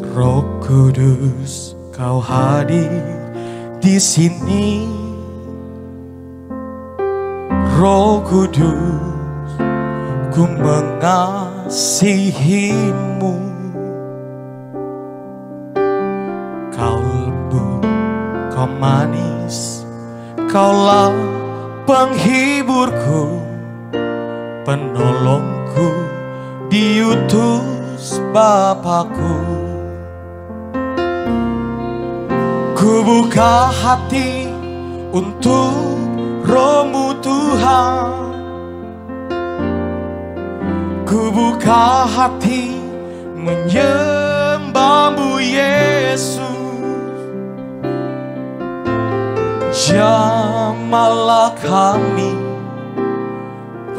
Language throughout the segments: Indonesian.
Roh Kudus, Kau hadir di sini. Roh Kudus, ku mengasihimu. Kau lembut, Kau manis, Kaulah penghiburku, penolongku, diutus Bapakku. Ku buka hati untuk Roh-Mu Tuhan. Ku buka hati menyembah-Mu Yesus. Jamahlah kami,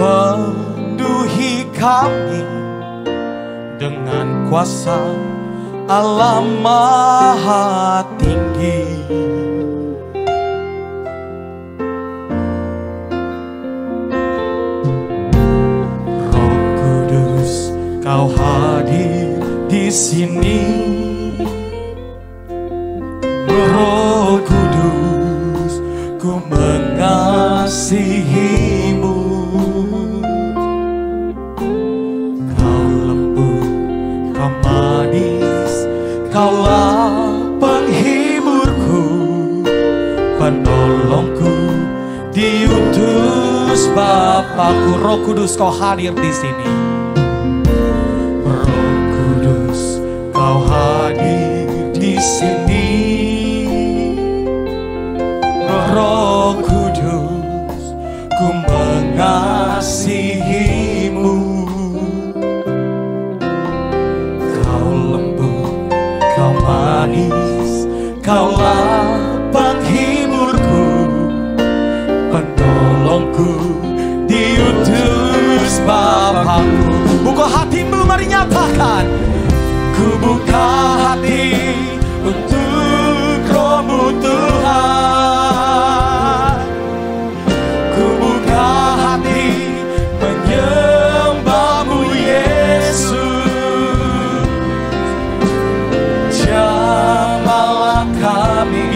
penuhi kami dengan kuasa Allah Maha Tinggi. Roh Kudus, Kau hadir di sini. Roh Kudus, ku mengasihimu. Kau lembut, Kau manis, Kaulah penghiburku, penolongku, diutus Bapakku. Roh Kudus, Kau hadir di sini. Roh Kudus, Kau hadir di sini. Roh Kudus, ku mengasihimu. Kau lembut, Kau manis, Kaulah penghiburku, penolongku, diutus Bapakku. Buka hatimu, mari nyatakan. Ku buka hati untuk Roh-Mu Tuhan. Ku buka hati menyembah-Mu Yesus. Jamahlah kami,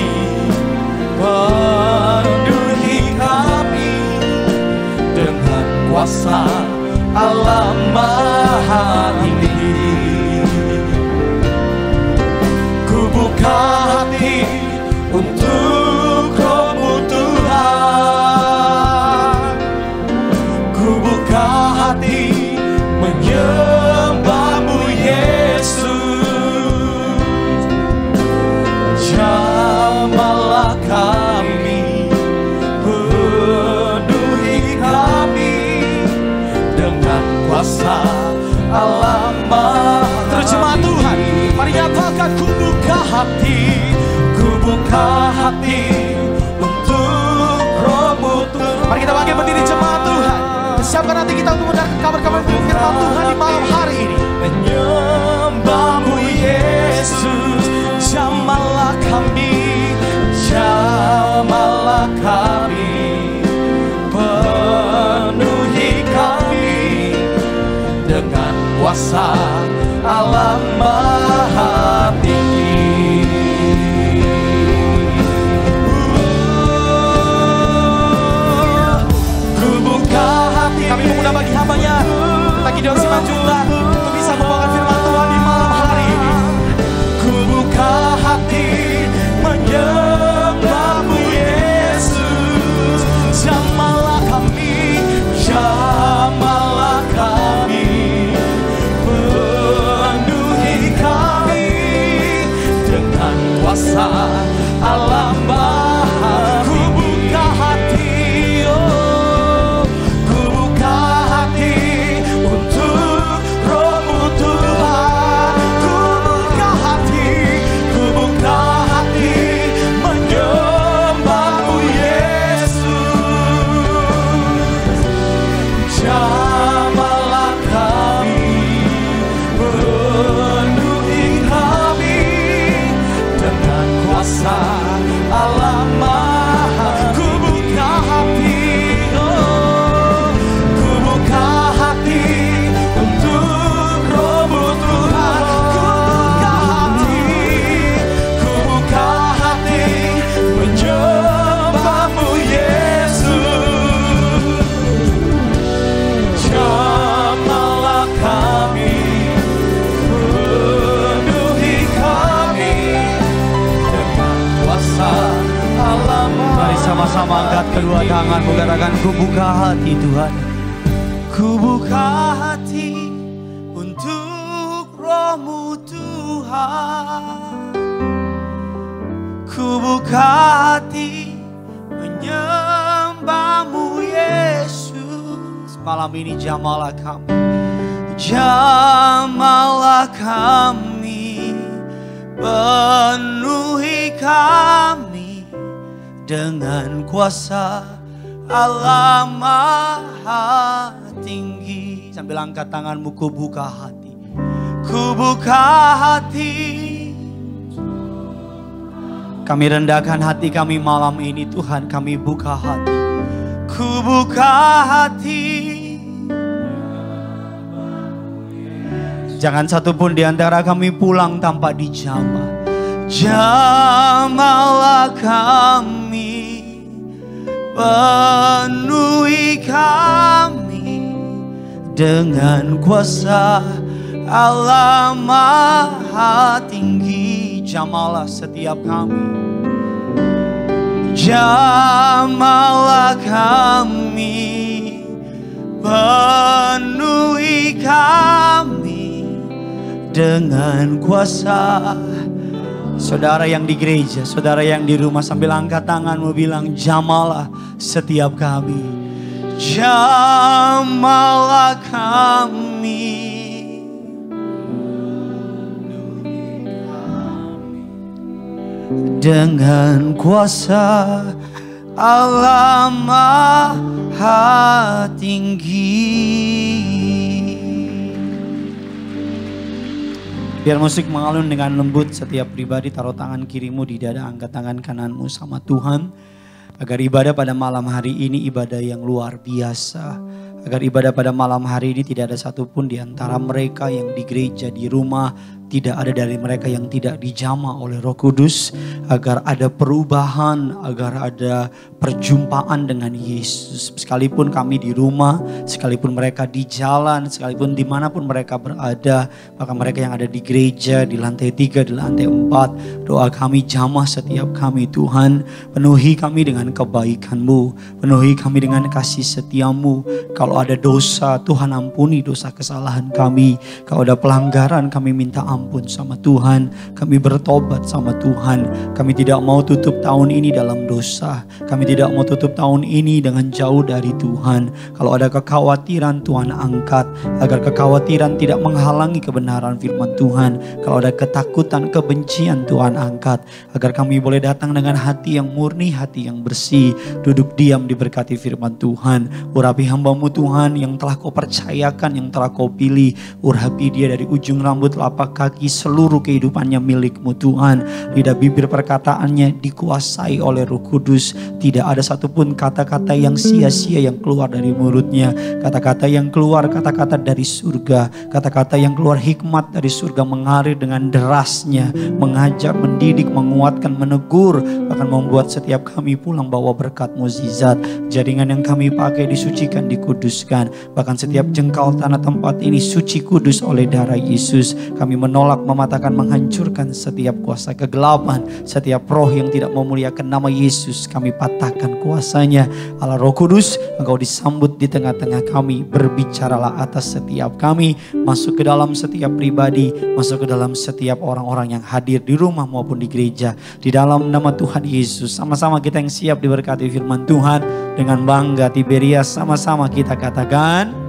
penuhi kami dengan kuasa Allah Maha Tinggi. Ku buka hati untuk Roh-Mu Tuhan. Ku buka hati menyembah-Mu Yesus. Jamahlah kami, penuhi kami dengan kuasa Allah Maha. Terjemah Tuhan, mari nyatakan. Ku buka hati, ku buka hati untuk Roh-Mu Tuhan. Mari kita bangkit berdiri jemaat Tuhan. Siapkan hati kita untuk mendengarkan kabar-kabar firman Tuhan di malam hari ini. Menyembah-Mu Yesus. Jamahlah kami, jamahlah kami, penuhi kami dengan kuasa Allah Maha Tinggi. Ku buka hati. Kami memudah bagi hamba-Nya lagi Gideon Simanjuntak untuk bisa membawakan firman Tuhan di malam hari ini. Ku buka hati menyembah-Mu Yesus. Jamahlah kami, jamahlah kami, penuhi kami dengan kuasa Allah Maha. Ku buka hati, oh, ku buka hati untuk Roh-Mu Tuhan. Ku buka hati, ku buka hati menyembah-Mu Yesus. Jamahlah kami, penuhi kami dengan kuasa Sama-sama angkat kedua tanganmu, katakan ku buka hati Tuhan. Ku buka hati untuk Roh-Mu Tuhan. Ku buka hati menyembah-Mu Yesus. Malam ini jamalah kami. Jamalah kami, penuhi kami dengan kuasa Allah Maha Tinggi. Sambil angkat tanganmu, ku buka hati. Ku buka hati. Kami rendahkan hati kami malam ini Tuhan, kami buka hati. Ku buka hati. Jangan satupun di antara kami pulang tanpa dijamah. Jamalah kami, penuhi kami dengan kuasa Allah Maha Tinggi. Jamalah setiap kami. Jamalah kami, penuhi kami dengan kuasa. Saudara yang di gereja, saudara yang di rumah, sambil angkat tanganmu bilang jamalah setiap kami. Jamalah kami dengan kuasa Allah Maha Tinggi. Biar musik mengalun dengan lembut, setiap pribadi taruh tangan kirimu di dada, angkat tangan kananmu sama Tuhan. Agar ibadah pada malam hari ini ibadah yang luar biasa. Agar ibadah pada malam hari ini tidak ada satupun di antara mereka yang di gereja, di rumah, tidak ada dari mereka yang tidak dijamah oleh Roh Kudus. Agar ada perubahan, agar ada perjumpaan dengan Yesus. Sekalipun kami di rumah, sekalipun mereka di jalan, sekalipun dimanapun mereka berada. Bahkan mereka yang ada di gereja, di lantai 3, di lantai 4. Doa kami jamah setiap kami Tuhan. Penuhi kami dengan kebaikan-Mu. Penuhi kami dengan kasih setia-Mu. Kalau ada dosa, Tuhan ampuni dosa kesalahan kami. Kalau ada pelanggaran, kami minta ampun sama Tuhan. Kami bertobat sama Tuhan. Kami tidak mau tutup tahun ini dalam dosa. Kami tidak mau tutup tahun ini dengan jauh dari Tuhan. Kalau ada kekhawatiran, Tuhan angkat. Agar kekhawatiran tidak menghalangi kebenaran firman Tuhan. Kalau ada ketakutan, kebencian, Tuhan angkat. Agar kami boleh datang dengan hati yang murni, hati yang bersih. Duduk diam diberkati firman Tuhan. Urapi hamba-Mu Tuhan yang telah Kau percayakan, yang telah Kau pilih. Urapi dia dari ujung rambut, telapak kaki, seluruh kehidupannya milik-Mu Tuhan. Lidah bibir perkataannya dikuasai oleh Roh Kudus. Tidak ada satupun kata-kata yang sia-sia yang keluar dari mulutnya. Kata-kata yang keluar, kata-kata dari surga. Kata-kata yang keluar hikmat dari surga, mengalir dengan derasnya. Mengajar, mendidik, menguatkan, menegur. Bahkan membuat setiap kami pulang bawa berkat mukjizat. Jaringan yang kami pakai disucikan, dikuduskan. Bahkan setiap jengkal tanah tempat ini suci kudus oleh darah Yesus. Kami menolak, mematahkan, menghancurkan setiap kuasa kegelapan. Setiap roh yang tidak memuliakan nama Yesus, kami patahkan kuasanya. Allah Roh Kudus, Engkau disambut di tengah-tengah kami. Berbicaralah atas setiap kami. Masuk ke dalam setiap pribadi. Masuk ke dalam setiap orang-orang yang hadir di rumah maupun di gereja. Di dalam nama Tuhan Yesus. Sama-sama kita yang siap diberkati firman Tuhan. Dengan bangga Tiberias, sama-sama kita katakan.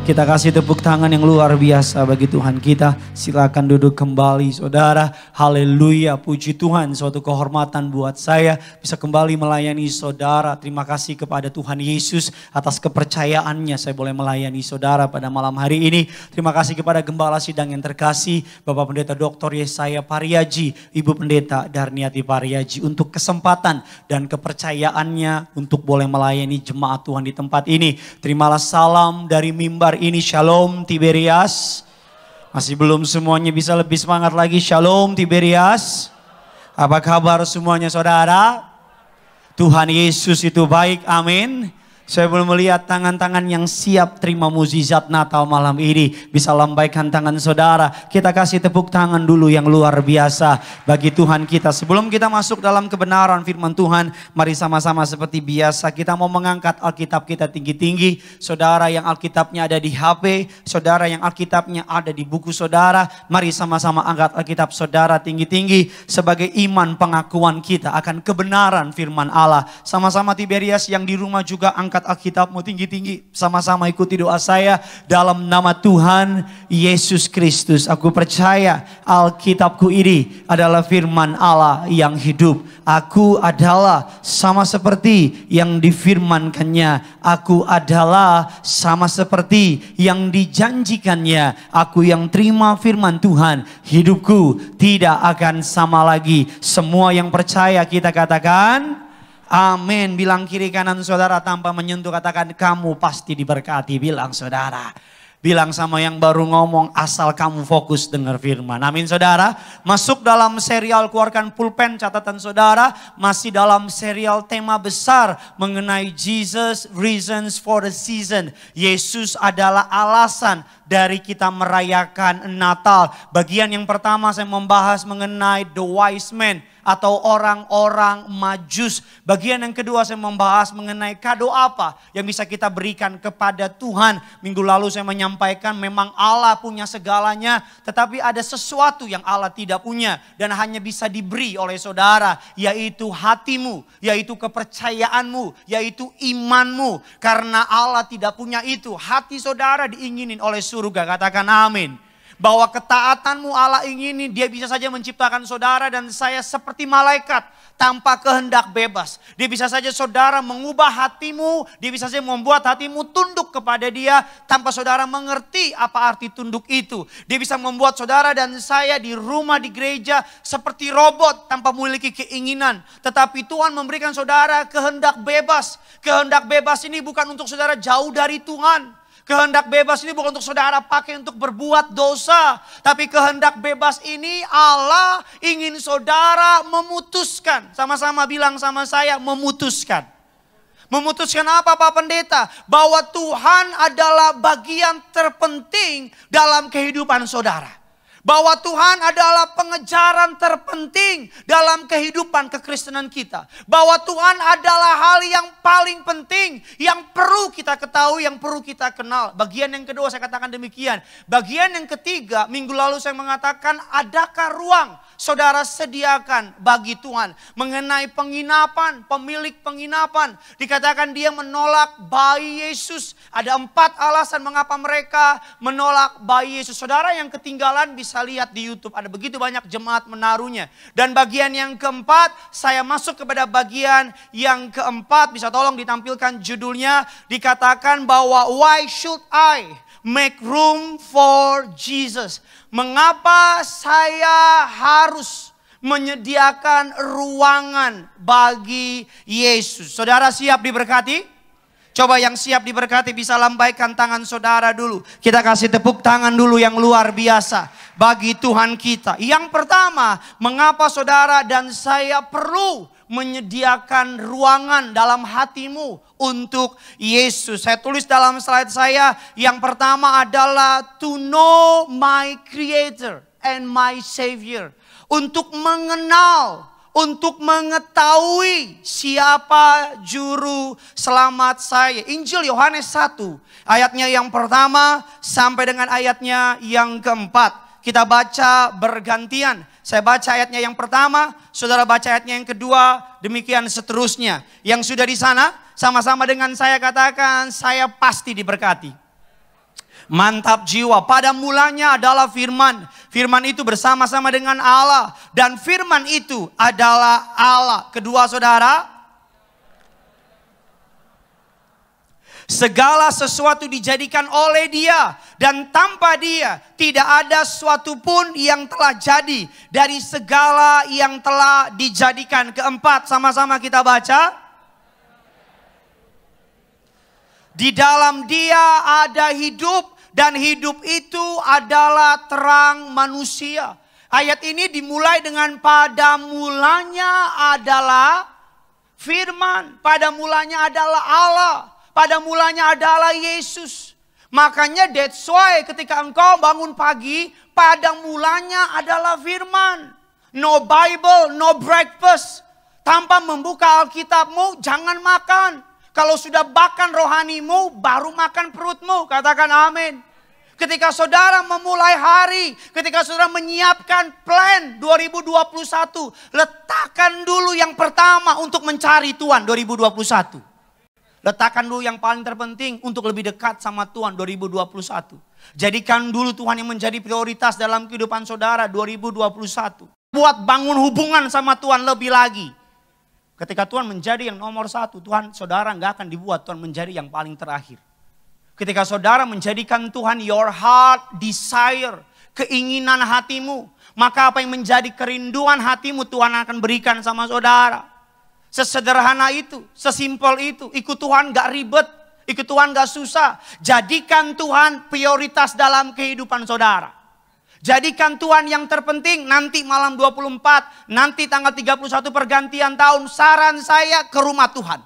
Kita kasih tepuk tangan yang luar biasa bagi Tuhan kita. Silakan duduk kembali saudara. Haleluya, puji Tuhan. Suatu kehormatan buat saya bisa kembali melayani saudara. Terima kasih kepada Tuhan Yesus atas kepercayaannya saya boleh melayani saudara pada malam hari ini. Terima kasih kepada Gembala Sidang yang terkasih, Bapak Pendeta Dr. Yesaya Pariaji, Ibu Pendeta Darniati Pariaji, untuk kesempatan dan kepercayaannya untuk boleh melayani jemaat Tuhan di tempat ini. Terimalah salam dari mimbar ini. Shalom Tiberias. Masih belum semuanya bisa lebih semangat lagi. Shalom Tiberias. Apa kabar semuanya saudara? Tuhan Yesus itu baik, amin. Saya belum melihat tangan-tangan yang siap terima mukjizat Natal malam ini. Bisa lambaikan tangan saudara. Kita kasih tepuk tangan dulu yang luar biasa bagi Tuhan kita. Sebelum kita masuk dalam kebenaran firman Tuhan, mari sama-sama seperti biasa kita mau mengangkat Alkitab kita tinggi-tinggi. Saudara yang Alkitabnya ada di HP, saudara yang Alkitabnya ada di buku saudara, mari sama-sama angkat Alkitab saudara tinggi-tinggi sebagai iman pengakuan kita akan kebenaran firman Allah. Sama-sama Tiberias yang di rumah juga angkat Alkitabmu tinggi-tinggi. Sama-sama ikuti doa saya. Dalam nama Tuhan Yesus Kristus, aku percaya Alkitabku ini adalah firman Allah yang hidup. Aku adalah sama seperti yang difirmankannya. Aku adalah sama seperti yang dijanjikannya. Aku yang terima firman Tuhan, hidupku tidak akan sama lagi. Semua yang percaya kita katakan amin. Bilang kiri kanan saudara tanpa menyentuh, katakan kamu pasti diberkati. Bilang saudara. Bilang sama yang baru ngomong, asal kamu fokus dengar firman. Amin saudara. Masuk dalam serial, keluarkan pulpen catatan saudara. Masih dalam serial tema besar mengenai Jesus Reasons for the Season. Yesus adalah alasan dari kita merayakan Natal. Bagian yang pertama saya membahas mengenai the wise men atau orang-orang Majus. Bagian yang kedua saya membahas mengenai kado apa yang bisa kita berikan kepada Tuhan. Minggu lalu saya menyampaikan memang Allah punya segalanya, tetapi ada sesuatu yang Allah tidak punya dan hanya bisa diberi oleh saudara, yaitu hatimu, yaitu kepercayaanmu, yaitu imanmu. Karena Allah tidak punya itu, hati saudara diinginin oleh surga. Katakan amin. Bahwa ketaatanmu Allah ingini, dia bisa saja menciptakan saudara dan saya seperti malaikat tanpa kehendak bebas. Dia bisa saja saudara mengubah hatimu, dia bisa saja membuat hatimu tunduk kepada dia tanpa saudara mengerti apa arti tunduk itu. Dia bisa membuat saudara dan saya di rumah, di gereja seperti robot tanpa memiliki keinginan. Tetapi Tuhan memberikan saudara kehendak bebas. Kehendak bebas ini bukan untuk saudara jauh dari Tuhan. Kehendak bebas ini bukan untuk saudara pakai untuk berbuat dosa. Tapi kehendak bebas ini Allah ingin saudara memutuskan. Sama-sama bilang sama saya, memutuskan. Memutuskan apa Pak Pendeta? Bahwa Tuhan adalah bagian terpenting dalam kehidupan saudara. Bahwa Tuhan adalah pengejaran terpenting dalam kehidupan kekristenan kita. Bahwa Tuhan adalah hal yang paling penting, yang perlu kita ketahui, yang perlu kita kenal. Bagian yang kedua saya katakan demikian. Bagian yang ketiga, minggu lalu saya mengatakan adakah ruang saudara sediakan bagi Tuhan. Mengenai penginapan, pemilik penginapan. Dikatakan dia menolak bayi Yesus. Ada 4 alasan mengapa mereka menolak bayi Yesus. Saudara yang ketinggalan bisa lihat di YouTube, ada begitu banyak jemaat menaruhnya. Dan bagian yang keempat, saya masuk kepada bagian yang keempat, bisa tolong ditampilkan judulnya, dikatakan bahwa why should I make room for Jesus? Mengapa saya harus menyediakan ruangan bagi Yesus? Saudara siap diberkati? Coba yang siap diberkati bisa lambaikan tangan saudara dulu. Kita kasih tepuk tangan dulu yang luar biasa bagi Tuhan kita. Yang pertama, mengapa saudara dan saya perlu menyediakan ruangan dalam hatimu untuk Yesus. Saya tulis dalam slide saya, yang pertama adalah to know my Creator and my Savior. Untuk mengenal, untuk mengetahui siapa juru selamat saya. Injil Yohanes 1 ayatnya yang pertama sampai dengan ayatnya yang keempat. Kita baca bergantian. Saya baca ayatnya yang pertama, saudara baca ayatnya yang kedua, demikian seterusnya. Yang sudah di sana sama-sama dengan saya katakan, saya pasti diberkati. Mantap jiwa. Pada mulanya adalah firman. Firman itu bersama-sama dengan Allah. Dan firman itu adalah Allah. Kedua saudara, segala sesuatu dijadikan oleh Dia. Dan tanpa Dia tidak ada sesuatu pun yang telah jadi dari segala yang telah dijadikan. Keempat, sama-sama kita baca. Di dalam Dia ada hidup. Dan hidup itu adalah terang manusia. Ayat ini dimulai dengan pada mulanya adalah firman. Pada mulanya adalah Allah. Pada mulanya adalah Yesus. Makanya that's why ketika engkau bangun pagi, pada mulanya adalah firman. No Bible, no breakfast. Tanpa membuka Alkitabmu, jangan makan. Kalau sudah makan rohanimu, baru makan perutmu. Katakan amin. Ketika saudara memulai hari, ketika saudara menyiapkan plan 2021, letakkan dulu yang pertama untuk mencari Tuhan 2021. Letakkan dulu yang paling terpenting untuk lebih dekat sama Tuhan 2021. Jadikan dulu Tuhan yang menjadi prioritas dalam kehidupan saudara 2021. Buat bangun hubungan sama Tuhan lebih lagi. Ketika Tuhan menjadi yang nomor satu, Tuhan saudara nggak akan dibuat Tuhan menjadi yang paling terakhir. Ketika saudara menjadikan Tuhan your heart desire, keinginan hatimu, maka apa yang menjadi kerinduan hatimu Tuhan akan berikan sama saudara. Sesederhana itu, sesimpel itu. Ikut Tuhan gak ribet, ikut Tuhan gak susah. Jadikan Tuhan prioritas dalam kehidupan saudara. Jadikan Tuhan yang terpenting. Nanti malam 24, nanti tanggal 31 pergantian tahun, saran saya ke rumah Tuhan.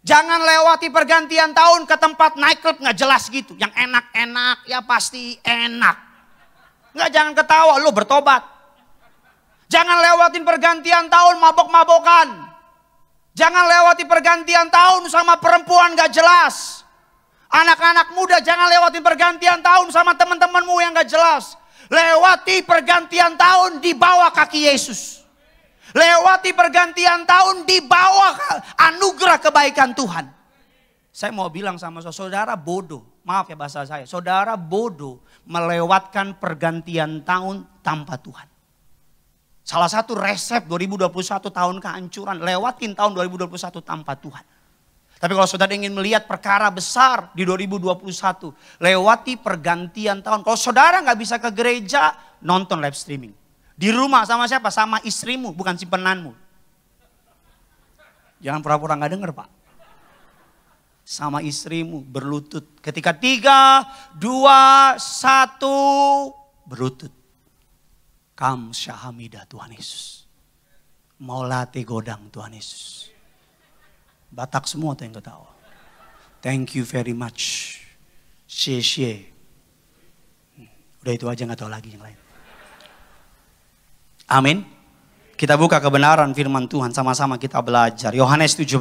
Jangan lewati pergantian tahun ke tempat nightclub gak jelas gitu. Yang enak-enak ya pasti enak. Nggak, jangan ketawa, lu bertobat. Jangan lewatin pergantian tahun mabok-mabokan. Jangan lewati pergantian tahun sama perempuan gak jelas. Anak-anak muda jangan lewatin pergantian tahun sama teman-temanmu yang gak jelas. Lewati pergantian tahun di bawah kaki Yesus. Lewati pergantian tahun di bawah anugerah kebaikan Tuhan. Saya mau bilang sama saudara bodoh. Maaf ya bahasa saya. Saudara bodoh melewatkan pergantian tahun tanpa Tuhan. Salah satu resep 2021 tahun kehancuran. Lewatin tahun 2021 tanpa Tuhan. Tapi kalau saudara ingin melihat perkara besar di 2021. Lewati pergantian tahun. Kalau saudara gak bisa ke gereja, nonton live streaming. Di rumah sama siapa? Sama istrimu, bukan simpenanmu. Jangan pura-pura gak denger Pak. Sama istrimu berlutut. Ketika 3, 2, 1 berlutut. Kam syahamidah Tuhan Yesus. Maulate godang Tuhan Yesus. Batak semua tuh yang ketawa. Thank you very much. Xie. Udah itu aja gak tahu lagi yang lain. Amin. Kita buka kebenaran firman Tuhan sama-sama kita belajar. Yohanes 17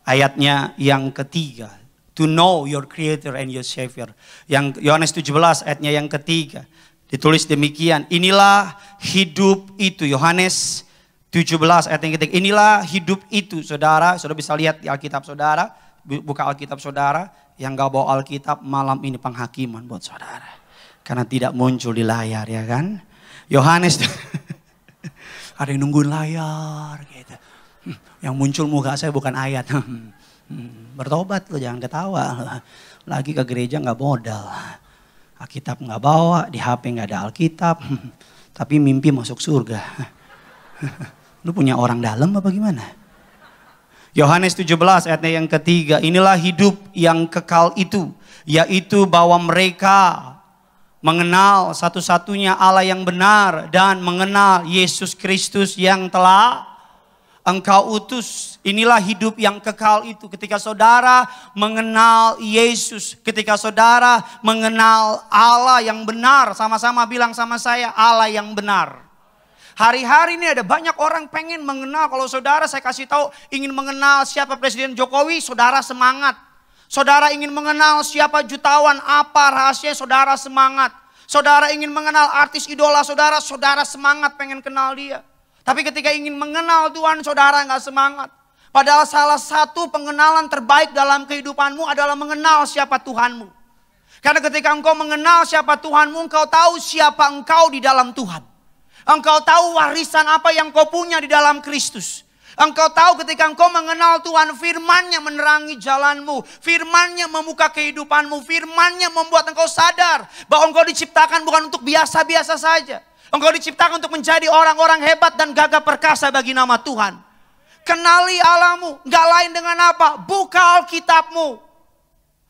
ayatnya yang ketiga. To know your creator and your savior. Yang Yohanes 17 ayatnya yang ketiga. Ditulis demikian. Inilah hidup itu. Yohanes 17 ayat yang ketiga. Inilah hidup itu saudara. Saudara bisa lihat di Alkitab saudara. Buka Alkitab saudara. Yang gak bawa Alkitab malam ini penghakiman buat saudara. Karena tidak muncul di layar ya kan. Yohanes ada yang nungguin layar gitu. Yang muncul muka saya bukan ayat. Bertobat lo, jangan ketawa. Lagi ke gereja gak modal. Alkitab gak bawa, di HP gak ada Alkitab. Tapi mimpi masuk surga. Lu punya orang dalam apa gimana? Yohanes 17 ayatnya yang ketiga. Inilah hidup yang kekal itu. Yaitu bahwa mereka mengenal satu-satunya Allah yang benar dan mengenal Yesus Kristus yang telah Engkau utus. Inilah hidup yang kekal itu. Ketika saudara mengenal Yesus, ketika saudara mengenal Allah yang benar, sama-sama bilang sama saya, Allah yang benar. Hari-hari ini ada banyak orang pengen mengenal. Kalau saudara saya kasih tahu ingin mengenal siapa Presiden Jokowi, saudara semangat. Saudara ingin mengenal siapa jutawan, apa rahasia, saudara semangat. Saudara ingin mengenal artis idola saudara, saudara semangat pengen kenal dia. Tapi ketika ingin mengenal Tuhan, saudara gak semangat. Padahal salah satu pengenalan terbaik dalam kehidupanmu adalah mengenal siapa Tuhanmu. Karena ketika engkau mengenal siapa Tuhanmu, engkau tahu siapa engkau di dalam Tuhan. Engkau tahu warisan apa yang kau punya di dalam Kristus. Engkau tahu ketika engkau mengenal Tuhan, firman-Nya menerangi jalanmu. Firman-Nya membuka kehidupanmu. Firman-Nya membuat engkau sadar bahwa engkau diciptakan bukan untuk biasa-biasa saja. Engkau diciptakan untuk menjadi orang-orang hebat dan gagah perkasa bagi nama Tuhan. Kenali Allahmu. Gak lain dengan apa? Buka Alkitabmu.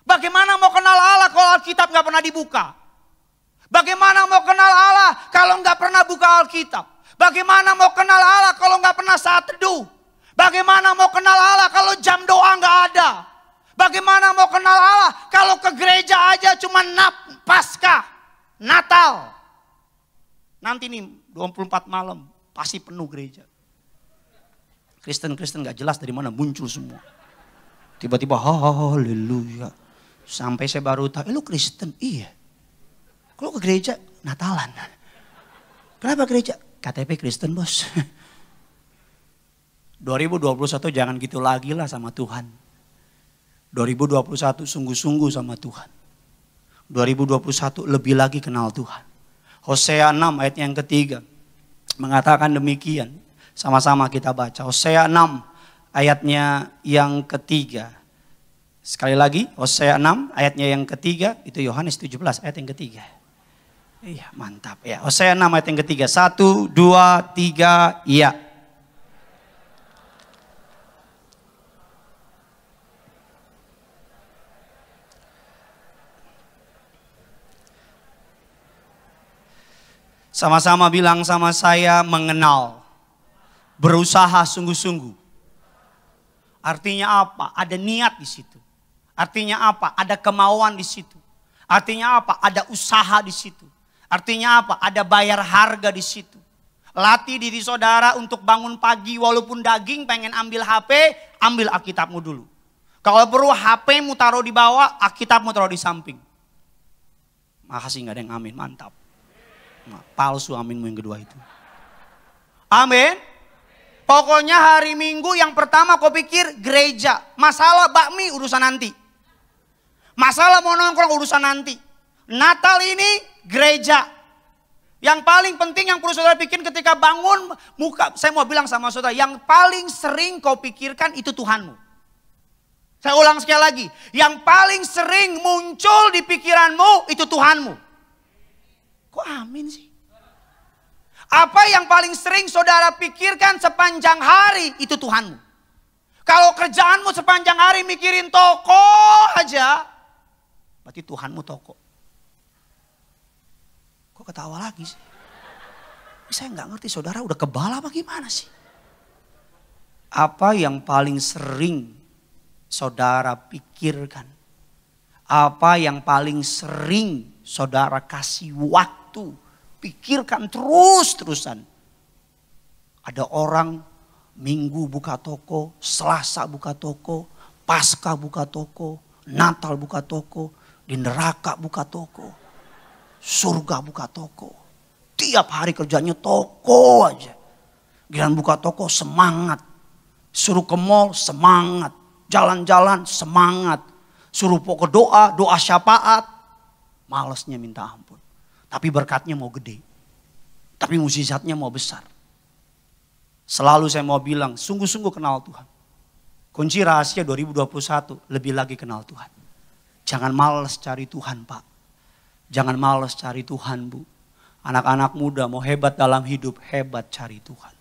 Bagaimana mau kenal Allah kalau Alkitab gak pernah dibuka? Bagaimana mau kenal Allah kalau gak pernah buka Alkitab? Bagaimana mau kenal Allah kalau gak pernah saat teduh? Bagaimana mau kenal Allah kalau jam doa gak ada? Bagaimana mau kenal Allah kalau ke gereja aja cuma Paskah, Natal. Nanti nih 24 malam pasti penuh gereja. Kristen-Kristen gak jelas dari mana muncul semua. Tiba-tiba haleluya. Sampai saya baru tahu, lu Kristen? Iya. Kalau ke gereja Natalan. Kenapa gereja? KTP Kristen bos. 2021 jangan gitu lagi lah sama Tuhan. 2021 sungguh-sungguh sama Tuhan. 2021 lebih lagi kenal Tuhan. Hosea 6 ayat yang ketiga mengatakan demikian. Sama-sama kita baca. Hosea 6 ayatnya yang ketiga. Sekali lagi Hosea 6 ayatnya yang ketiga. Itu Yohanes 17 ayat yang ketiga. Iya mantap ya. Hosea 6 ayat yang ketiga. 1, 2, 3 iya. Sama-sama bilang sama saya, mengenal. Berusaha sungguh-sungguh. Artinya apa? Ada niat di situ. Artinya apa? Ada kemauan di situ. Artinya apa? Ada usaha di situ. Artinya apa? Ada bayar harga di situ. Latih diri saudara untuk bangun pagi walaupun daging pengen ambil HP, ambil Alkitabmu dulu. Kalau perlu HP-mu taruh di bawah, Alkitabmu taruh di samping. Makasih gak ada yang amin, mantap. Nah, palsu aminmu yang kedua itu. Amin. Pokoknya hari Minggu yang pertama kau pikir gereja. Masalah bakmi urusan nanti. Masalah mau nongkrong urusan nanti. Natal ini gereja. Yang paling penting yang perlu saudara pikir ketika bangun muka. Saya mau bilang sama saudara, yang paling sering kau pikirkan itu Tuhanmu. Saya ulang sekali lagi. Yang paling sering muncul di pikiranmu itu Tuhanmu. Kok amin sih? Apa yang paling sering saudara pikirkan sepanjang hari itu Tuhanmu. Kalau kerjaanmu sepanjang hari mikirin toko aja, berarti Tuhanmu toko. Kok ketawa lagi sih? Saya nggak ngerti saudara udah kebal apa gimana sih? Apa yang paling sering saudara pikirkan? Apa yang paling sering saudara kasih waktu? Pikirkan terus-terusan. Ada orang Minggu buka toko, Selasa buka toko, Paskah buka toko, Natal buka toko, di neraka buka toko, surga buka toko. Tiap hari kerjanya toko aja. Giliran buka toko semangat. Suruh ke mall semangat. Jalan-jalan semangat. Suruh pokok doa, doa syafaat. Malesnya minta ampun. Tapi berkatnya mau gede. Tapi mukjizatnya mau besar. Selalu saya mau bilang, sungguh-sungguh kenal Tuhan. Kunci rahasia 2021, lebih lagi kenal Tuhan. Jangan malas cari Tuhan, Pak. Jangan malas cari Tuhan, Bu. Anak-anak muda mau hebat dalam hidup, hebat cari Tuhan.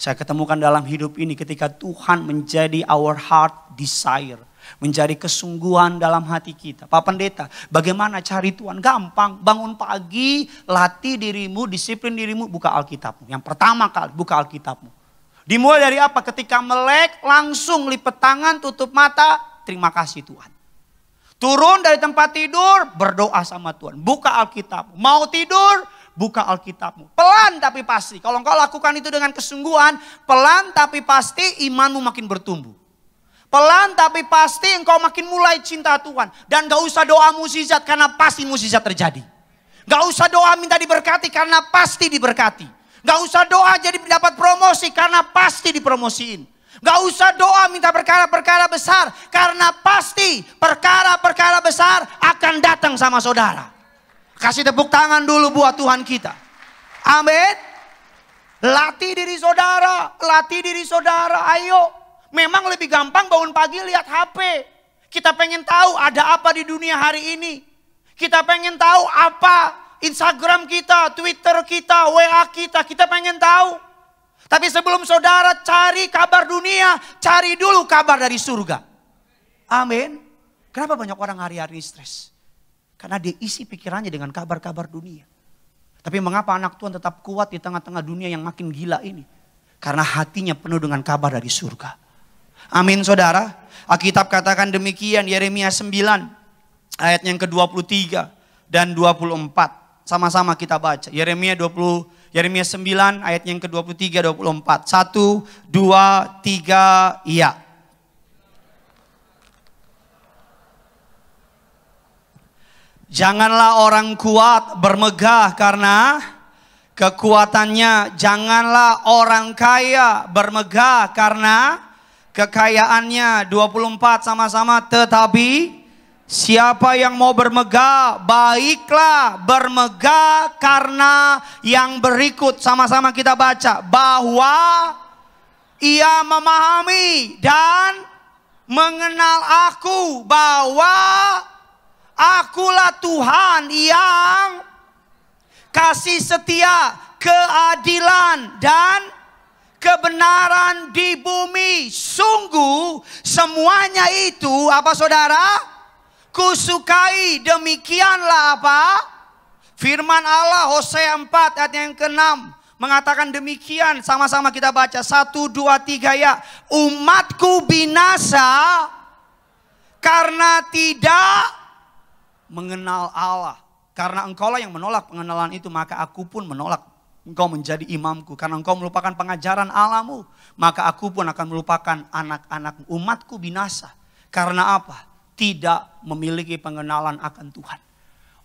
Saya ketemukan dalam hidup ini ketika Tuhan menjadi our heart desire. Menjadi kesungguhan dalam hati kita. Pak Pendeta, bagaimana cari Tuhan? Gampang, bangun pagi, latih dirimu, disiplin dirimu, buka Alkitabmu. Yang pertama kali, buka Alkitabmu. Dimulai dari apa? Ketika melek, langsung lipat tangan, tutup mata, terima kasih Tuhan. Turun dari tempat tidur, berdoa sama Tuhan. Buka Alkitabmu. Mau tidur, buka Alkitabmu. Pelan tapi pasti. Kalau engkau lakukan itu dengan kesungguhan, pelan tapi pasti imanmu makin bertumbuh. Pelan tapi pasti engkau makin mulai cinta Tuhan. Dan gak usah doa mukjizat karena pasti mukjizat terjadi. Gak usah doa minta diberkati karena pasti diberkati. Gak usah doa jadi dapat promosi karena pasti dipromosiin. Gak usah doa minta perkara-perkara besar karena pasti perkara-perkara besar akan datang sama saudara. Kasih tepuk tangan dulu buat Tuhan kita. Amin. Latih diri saudara, latih diri saudara, ayo. Memang lebih gampang bangun pagi lihat HP. Kita pengen tahu ada apa di dunia hari ini. Kita pengen tahu apa Instagram kita, Twitter kita, WA kita. Kita pengen tahu. Tapi sebelum saudara cari kabar dunia, cari dulu kabar dari surga. Amin. Kenapa banyak orang hari-hari stres? Karena dia isi pikirannya dengan kabar-kabar dunia. Tapi mengapa anak Tuhan tetap kuat di tengah-tengah dunia yang makin gila ini? Karena hatinya penuh dengan kabar dari surga. Amin saudara. Alkitab katakan demikian, Yeremia 9 ayat yang ke-23 dan 24. Sama-sama kita baca. Yeremia 9 ayat yang ke-23 24. 1, 2, 3, iya. Janganlah orang kuat bermegah karena kekuatannya. Janganlah orang kaya bermegah karena kekayaannya. 24 sama-sama. Tetapi siapa yang mau bermegah, baiklah bermegah karena yang berikut. Sama-sama kita baca. Bahwa ia memahami dan mengenal aku. Bahwa akulah Tuhan yang kasih setia, keadilan dan kebenaran di bumi. Sungguh semuanya itu apa saudara? Kusukai. Demikianlah apa? Firman Allah Hosea 4 ayat yang ke-6 mengatakan demikian. Sama-sama kita baca. 1, 2, 3 ya. Umatku binasa karena tidak mengenal Allah. Karena engkaulah yang menolak pengenalan itu, maka aku pun menolak engkau menjadi imamku. Karena engkau melupakan pengajaran Allahmu, maka aku pun akan melupakan anak-anak umatku binasa. Karena apa? Tidak memiliki pengenalan akan Tuhan.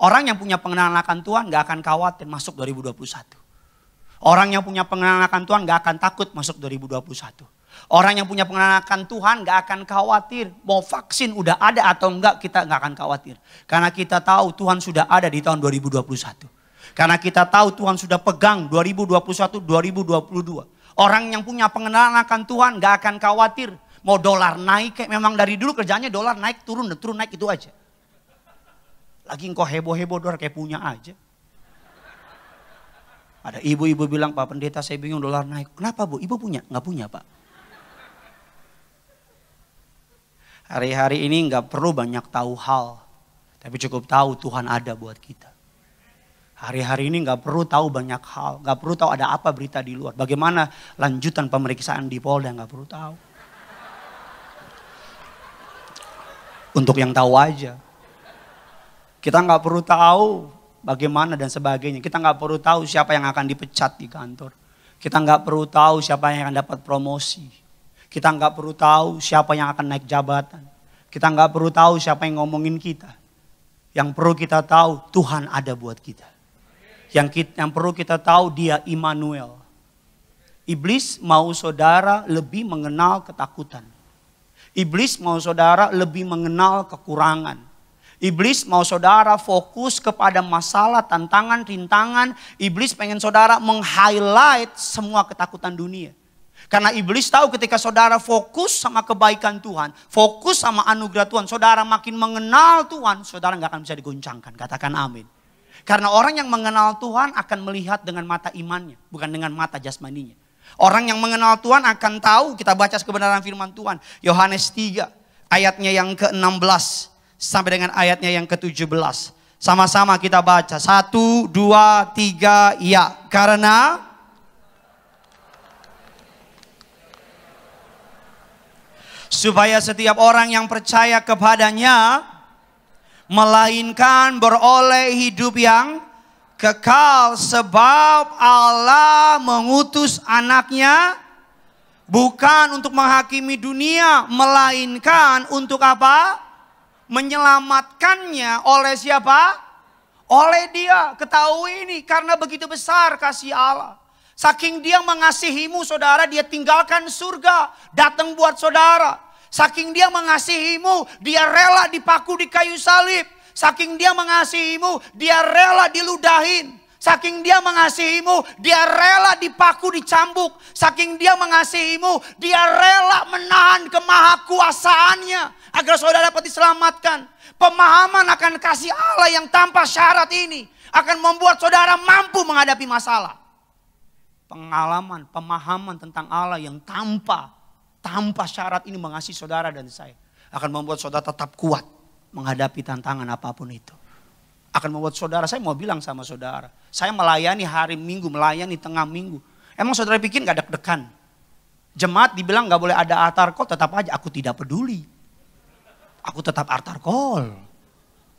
Orang yang punya pengenalan akan Tuhan gak akan khawatir masuk 2021. Orang yang punya pengenalan akan Tuhan gak akan takut masuk 2021. Orang yang punya pengenalan akan Tuhan gak akan khawatir. Mau vaksin udah ada atau enggak, kita gak akan khawatir. Karena kita tahu Tuhan sudah ada di tahun 2021. Karena kita tahu Tuhan sudah pegang 2021, 2022. Orang yang punya pengenalan akan Tuhan gak akan khawatir. Mau dolar naik, kayak memang dari dulu kerjanya dolar naik turun naik itu aja. Lagi engkau heboh-heboh dolar kayak punya aja. Ada ibu-ibu bilang, Pak Pendeta saya bingung dolar naik. Kenapa Bu? Ibu punya? Nggak punya Pak. Hari-hari ini nggak perlu banyak tahu hal. Tapi cukup tahu Tuhan ada buat kita. Hari-hari ini nggak perlu tahu banyak hal. Nggak perlu tahu ada apa berita di luar. Bagaimana lanjutan pemeriksaan di Polda, nggak perlu tahu. Untuk yang tahu aja. Kita nggak perlu tahu bagaimana dan sebagainya. Kita nggak perlu tahu siapa yang akan dipecat di kantor. Kita nggak perlu tahu siapa yang akan dapat promosi. Kita nggak perlu tahu siapa yang akan naik jabatan. Kita nggak perlu tahu siapa yang ngomongin kita. Yang perlu kita tahu Tuhan ada buat kita. Yang perlu kita tahu Dia Immanuel. Iblis mau saudara lebih mengenal ketakutan. Iblis mau saudara lebih mengenal kekurangan. Iblis mau saudara fokus kepada masalah, tantangan, rintangan. Iblis pengen saudara meng-highlight semua ketakutan dunia. Karena iblis tahu ketika saudara fokus sama kebaikan Tuhan, fokus sama anugerah Tuhan, saudara makin mengenal Tuhan, saudara gak akan bisa diguncangkan. Katakan amin. Karena orang yang mengenal Tuhan akan melihat dengan mata imannya, bukan dengan mata jasmaninya. Orang yang mengenal Tuhan akan tahu, kita baca kebenaran firman Tuhan. Yohanes 3 ayatnya yang ke-16 sampai dengan ayatnya yang ke-17. Sama-sama kita baca. 1, 2, 3, ya. Karena supaya setiap orang yang percaya kepadanya melainkan beroleh hidup yang kekal. Sebab Allah mengutus anaknya bukan untuk menghakimi dunia, melainkan untuk apa? Menyelamatkannya. Oleh siapa? Oleh Dia. Ketahui ini, karena begitu besar kasih Allah. Saking Dia mengasihimu saudara, Dia tinggalkan surga, datang buat saudara. Saking Dia mengasihimu, Dia rela dipaku di kayu salib. Saking Dia mengasihimu, Dia rela diludahin. Saking Dia mengasihimu, Dia rela dipaku dicambuk. Saking Dia mengasihimu, Dia rela menahan kemahakuasaannya agar saudara dapat diselamatkan. Pemahaman akan kasih Allah yang tanpa syarat ini akan membuat saudara mampu menghadapi masalah. Pengalaman, pemahaman tentang Allah yang tanpa syarat ini mengasihi saudara dan saya akan membuat saudara tetap kuat menghadapi tantangan apapun itu. Akan membuat saudara, saya mau bilang sama saudara, saya melayani hari Minggu, melayani tengah minggu. Emang saudara pikir gak deg-degan? Jemaat dibilang gak boleh ada altar call, tetap aja aku tidak peduli. Aku tetap altar call.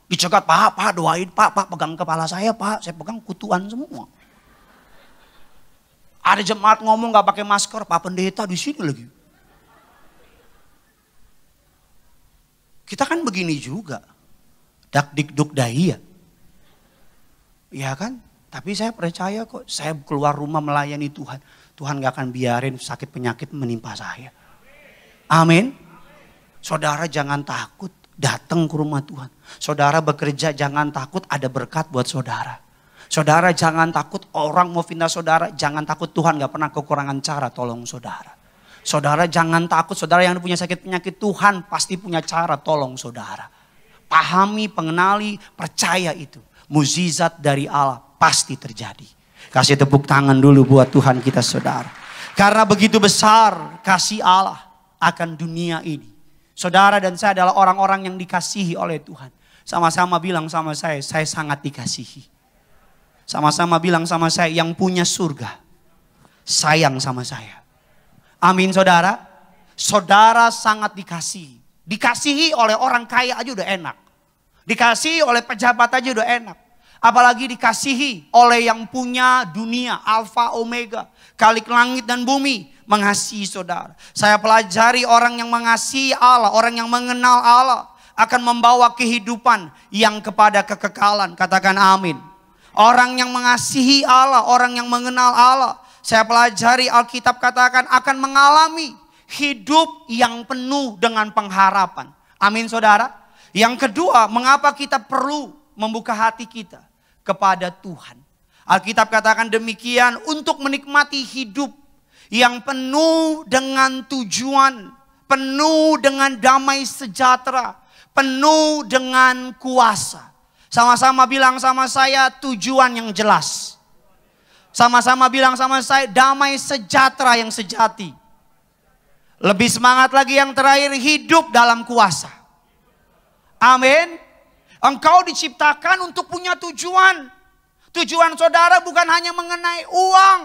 Dicegat, Pak doain, Pak pegang kepala saya, Pak. Saya pegang kutuan semua. Ada jemaat ngomong gak pakai masker, Pak Pendeta di sini lagi. Kita kan begini juga. Dak dik duk dahia. Iya kan? Tapi saya percaya kok, saya keluar rumah melayani Tuhan. Tuhan gak akan biarin sakit penyakit menimpa saya. Amin. Saudara jangan takut datang ke rumah Tuhan. Saudara bekerja jangan takut, ada berkat buat saudara. Saudara jangan takut orang mau fitnah saudara. Jangan takut, Tuhan gak pernah kekurangan cara tolong saudara. Saudara jangan takut, saudara yang punya sakit penyakit, Tuhan pasti punya cara tolong saudara. Pahami, pengenali, percaya itu. Mukjizat dari Allah pasti terjadi. Kasih tepuk tangan dulu buat Tuhan kita saudara. Karena begitu besar kasih Allah akan dunia ini. Saudara dan saya adalah orang-orang yang dikasihi oleh Tuhan. Sama-sama bilang sama saya sangat dikasihi. Sama-sama bilang sama saya, yang punya surga sayang sama saya. Amin saudara. Saudara sangat dikasihi. Dikasihi oleh orang kaya aja udah enak. Dikasihi oleh pejabat aja udah enak. Apalagi dikasihi oleh yang punya dunia, Alfa Omega, Khalik langit dan bumi, mengasihi saudara. Saya pelajari orang yang mengasihi Allah, orang yang mengenal Allah akan membawa kehidupan yang kepada kekekalan. Katakan amin. Orang yang mengasihi Allah, orang yang mengenal Allah, saya pelajari Alkitab katakan akan mengalami hidup yang penuh dengan pengharapan. Amin saudara. Yang kedua, mengapa kita perlu membuka hati kita kepada Tuhan. Alkitab katakan demikian, untuk menikmati hidup yang penuh dengan tujuan, penuh dengan damai sejahtera, penuh dengan kuasa. Sama-sama bilang sama saya, tujuan yang jelas. Sama-sama bilang sama saya, damai sejahtera yang sejati. Lebih semangat lagi yang terakhir, hidup dalam kuasa. Amin. Engkau diciptakan untuk punya tujuan. Tujuan saudara bukan hanya mengenai uang.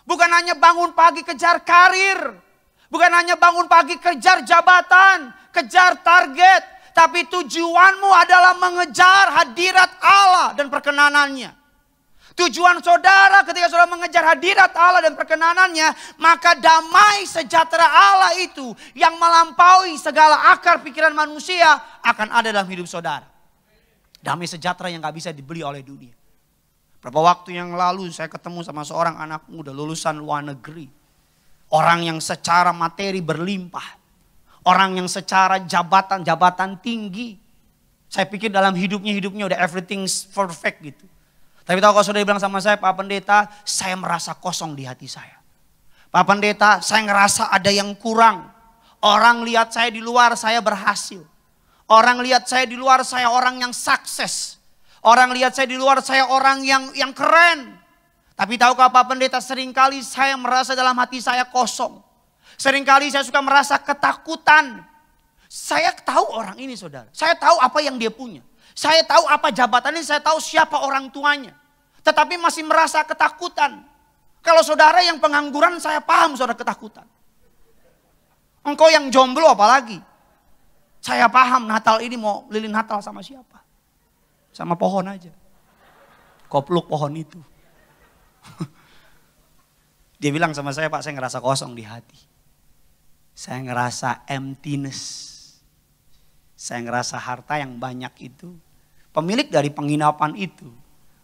Bukan hanya bangun pagi kejar karir. Bukan hanya bangun pagi kejar jabatan, kejar target. Tapi tujuanmu adalah mengejar hadirat Allah dan perkenanannya. Tujuan saudara ketika saudara mengejar hadirat Allah dan perkenanannya, maka damai sejahtera Allah itu yang melampaui segala akar pikiran manusia akan ada dalam hidup saudara. Damai sejahtera yang gak bisa dibeli oleh dunia. Berapa waktu yang lalu saya ketemu sama seorang anak muda lulusan luar negeri. Orang yang secara materi berlimpah. Orang yang secara jabatan tinggi. Saya pikir dalam hidupnya udah everything's perfect gitu. Tapi tahu kalau saudara bilang sama saya, Pak Pendeta, saya merasa kosong di hati saya. Pak Pendeta, saya ngerasa ada yang kurang. Orang lihat saya di luar, saya berhasil. Orang lihat saya di luar, saya orang yang sukses. Orang lihat saya di luar, saya orang yang keren. Tapi tahukah Pak Pendeta, seringkali saya merasa dalam hati saya kosong. Seringkali saya suka merasa ketakutan. Saya tahu orang ini saudara. Saya tahu apa yang dia punya. Saya tahu apa jabatannya, saya tahu siapa orang tuanya. Tetapi masih merasa ketakutan. Kalau saudara yang pengangguran, saya paham saudara ketakutan. Engkau yang jomblo apalagi. Saya paham Natal ini mau lilin Natal sama siapa? Sama pohon aja. Kopluk pohon itu. Dia bilang sama saya, Pak, saya ngerasa kosong di hati. Saya ngerasa emptiness. Saya ngerasa harta yang banyak itu. Pemilik dari penginapan itu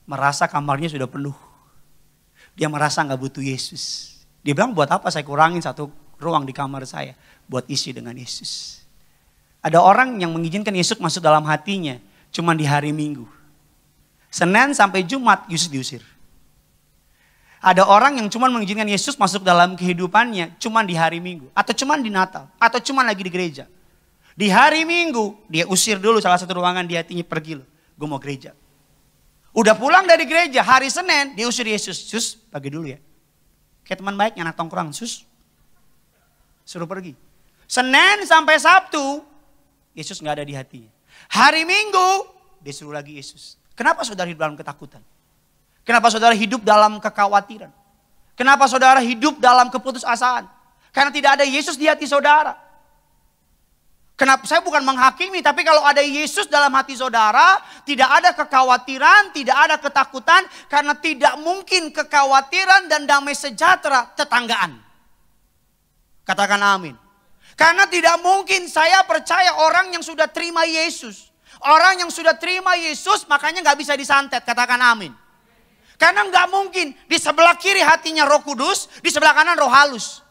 merasa kamarnya sudah penuh. Dia merasa gak butuh Yesus. Dia bilang, buat apa saya kurangin satu ruang di kamar saya? Buat isi dengan Yesus. Ada orang yang mengizinkan Yesus masuk dalam hatinya cuma di hari Minggu. Senin sampai Jumat Yesus diusir. Ada orang yang cuma mengizinkan Yesus masuk dalam kehidupannya cuma di hari Minggu. Atau cuma di Natal. Atau cuma lagi di gereja. Di hari Minggu dia usir dulu salah satu ruangan di hatinya, pergi lo. Gue mau gereja. Udah pulang dari gereja hari Senin dia usir Yesus. Sus pergi dulu ya. Kayak teman baiknya anak tongkrong. Sus suruh pergi. Senin sampai Sabtu Yesus gak ada di hatinya. Hari Minggu dia suruh lagi Yesus. Kenapa saudara hidup dalam ketakutan? Kenapa saudara hidup dalam kekhawatiran? Kenapa saudara hidup dalam keputusasaan? Karena tidak ada Yesus di hati saudara. Kenapa? Saya bukan menghakimi, tapi kalau ada Yesus dalam hati saudara, tidak ada kekhawatiran, tidak ada ketakutan, karena tidak mungkin kekhawatiran dan damai sejahtera tetanggaan. Katakan amin. Karena tidak mungkin saya percaya orang yang sudah terima Yesus. Orang yang sudah terima Yesus makanya gak bisa disantet, katakan amin. Karena gak mungkin di sebelah kiri hatinya Roh Kudus, di sebelah kanan roh halus.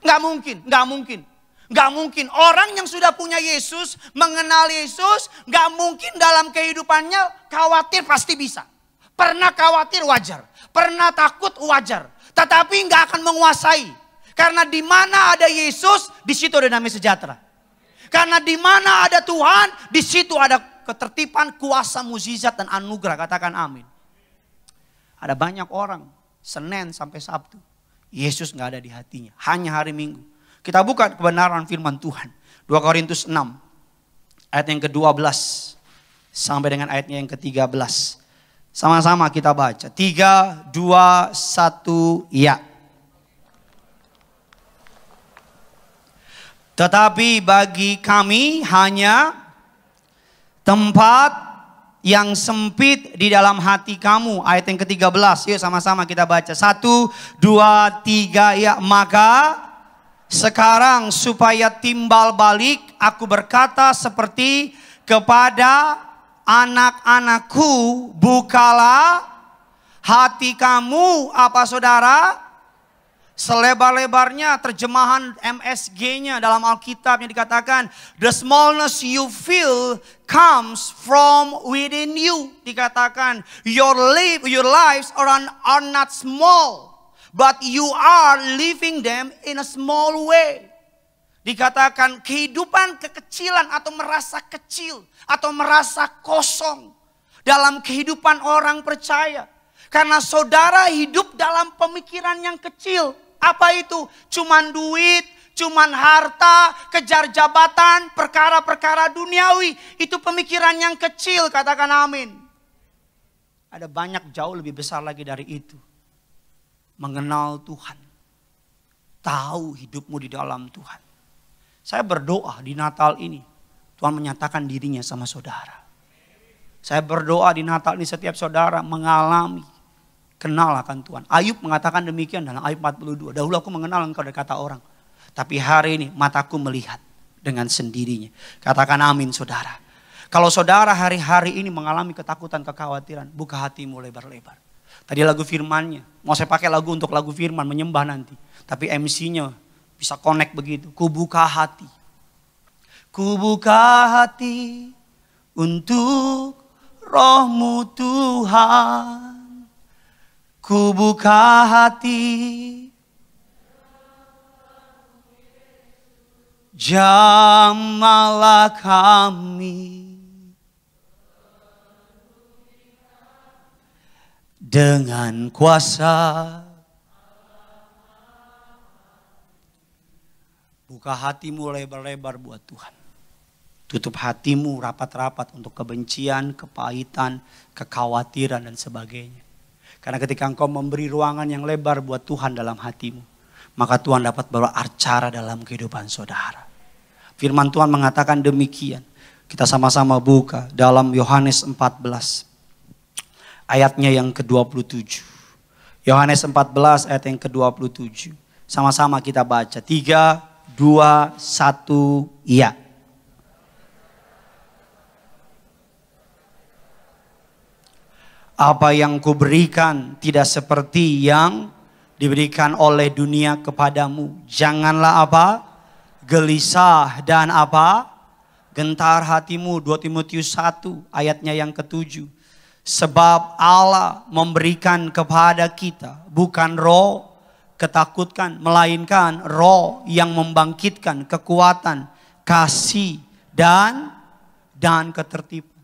Gak mungkin, gak mungkin. Gak mungkin orang yang sudah punya Yesus, mengenal Yesus, gak mungkin dalam kehidupannya khawatir pasti bisa. Pernah khawatir wajar, pernah takut wajar, tetapi gak akan menguasai. Karena di mana ada Yesus, di situ ada damai sejahtera. Karena di mana ada Tuhan, di situ ada ketertiban, kuasa, mukjizat dan anugerah. Katakan amin. Ada banyak orang Senin sampai Sabtu, Yesus gak ada di hatinya, hanya hari Minggu. Kita buka kebenaran firman Tuhan. 2 Korintus 6 ayat yang ke-12 sampai dengan ayatnya yang ke-13. Sama-sama kita baca. 3, 2, 1, ya. Tetapi bagi kami hanya tempat yang sempit di dalam hati kamu. Ayat yang ke-13. Yuk sama-sama kita baca. 1, 2, 3, ya. Maka sekarang supaya timbal balik aku berkata seperti kepada anak-anakku, bukalah hati kamu. Apa saudara? Selebar-lebarnya terjemahan MSG-nya dalam Alkitabnya dikatakan the smallness you feel comes from within you. Dikatakan your lives are not small, but you are living them in a small way. Dikatakan kehidupan kekecilan atau merasa kecil atau merasa kosong dalam kehidupan orang percaya. Karena saudara hidup dalam pemikiran yang kecil. Apa itu? Cuman duit, cuman harta, kejar jabatan, perkara-perkara duniawi. Itu pemikiran yang kecil, katakan amin. Ada banyak jauh lebih besar lagi dari itu. Mengenal Tuhan. Tahu hidupmu di dalam Tuhan. Saya berdoa di Natal ini. Tuhan menyatakan dirinya sama saudara. Saya berdoa di Natal ini setiap saudara mengalami. Kenal akan Tuhan. Ayub mengatakan demikian dalam Ayub 42. Dahulu aku mengenal engkau dari kata orang. Tapi hari ini mataku melihat dengan sendirinya. Katakan amin saudara. Kalau saudara hari-hari ini mengalami ketakutan, kekhawatiran. Buka hatimu lebar-lebar. Tadi lagu firmannya. Mau saya pakai lagu untuk lagu firman menyembah nanti. Tapi MC-nya bisa connect begitu. Ku buka hati. Ku buka hati untuk rohmu Tuhan. Ku buka hati, jamahlah kami dengan kuasa. Buka hatimu lebar-lebar buat Tuhan. Tutup hatimu rapat-rapat untuk kebencian, kepahitan, kekhawatiran dan sebagainya. Karena ketika engkau memberi ruangan yang lebar buat Tuhan dalam hatimu, maka Tuhan dapat bawa acara dalam kehidupan saudara. Firman Tuhan mengatakan demikian. Kita sama-sama buka dalam Yohanes 14. Ayatnya yang ke-27. Yohanes 14 ayat yang ke-27. Sama-sama kita baca. 3, 2, 1, ya. Apa yang kuberikan tidak seperti yang diberikan oleh dunia kepadamu. Janganlah apa? Gelisah dan apa? Gentar hatimu. 2 Timotius 1 ayatnya yang ke-7. Sebab Allah memberikan kepada kita bukan roh ketakutkan, melainkan roh yang membangkitkan kekuatan, kasih dan ketertiban.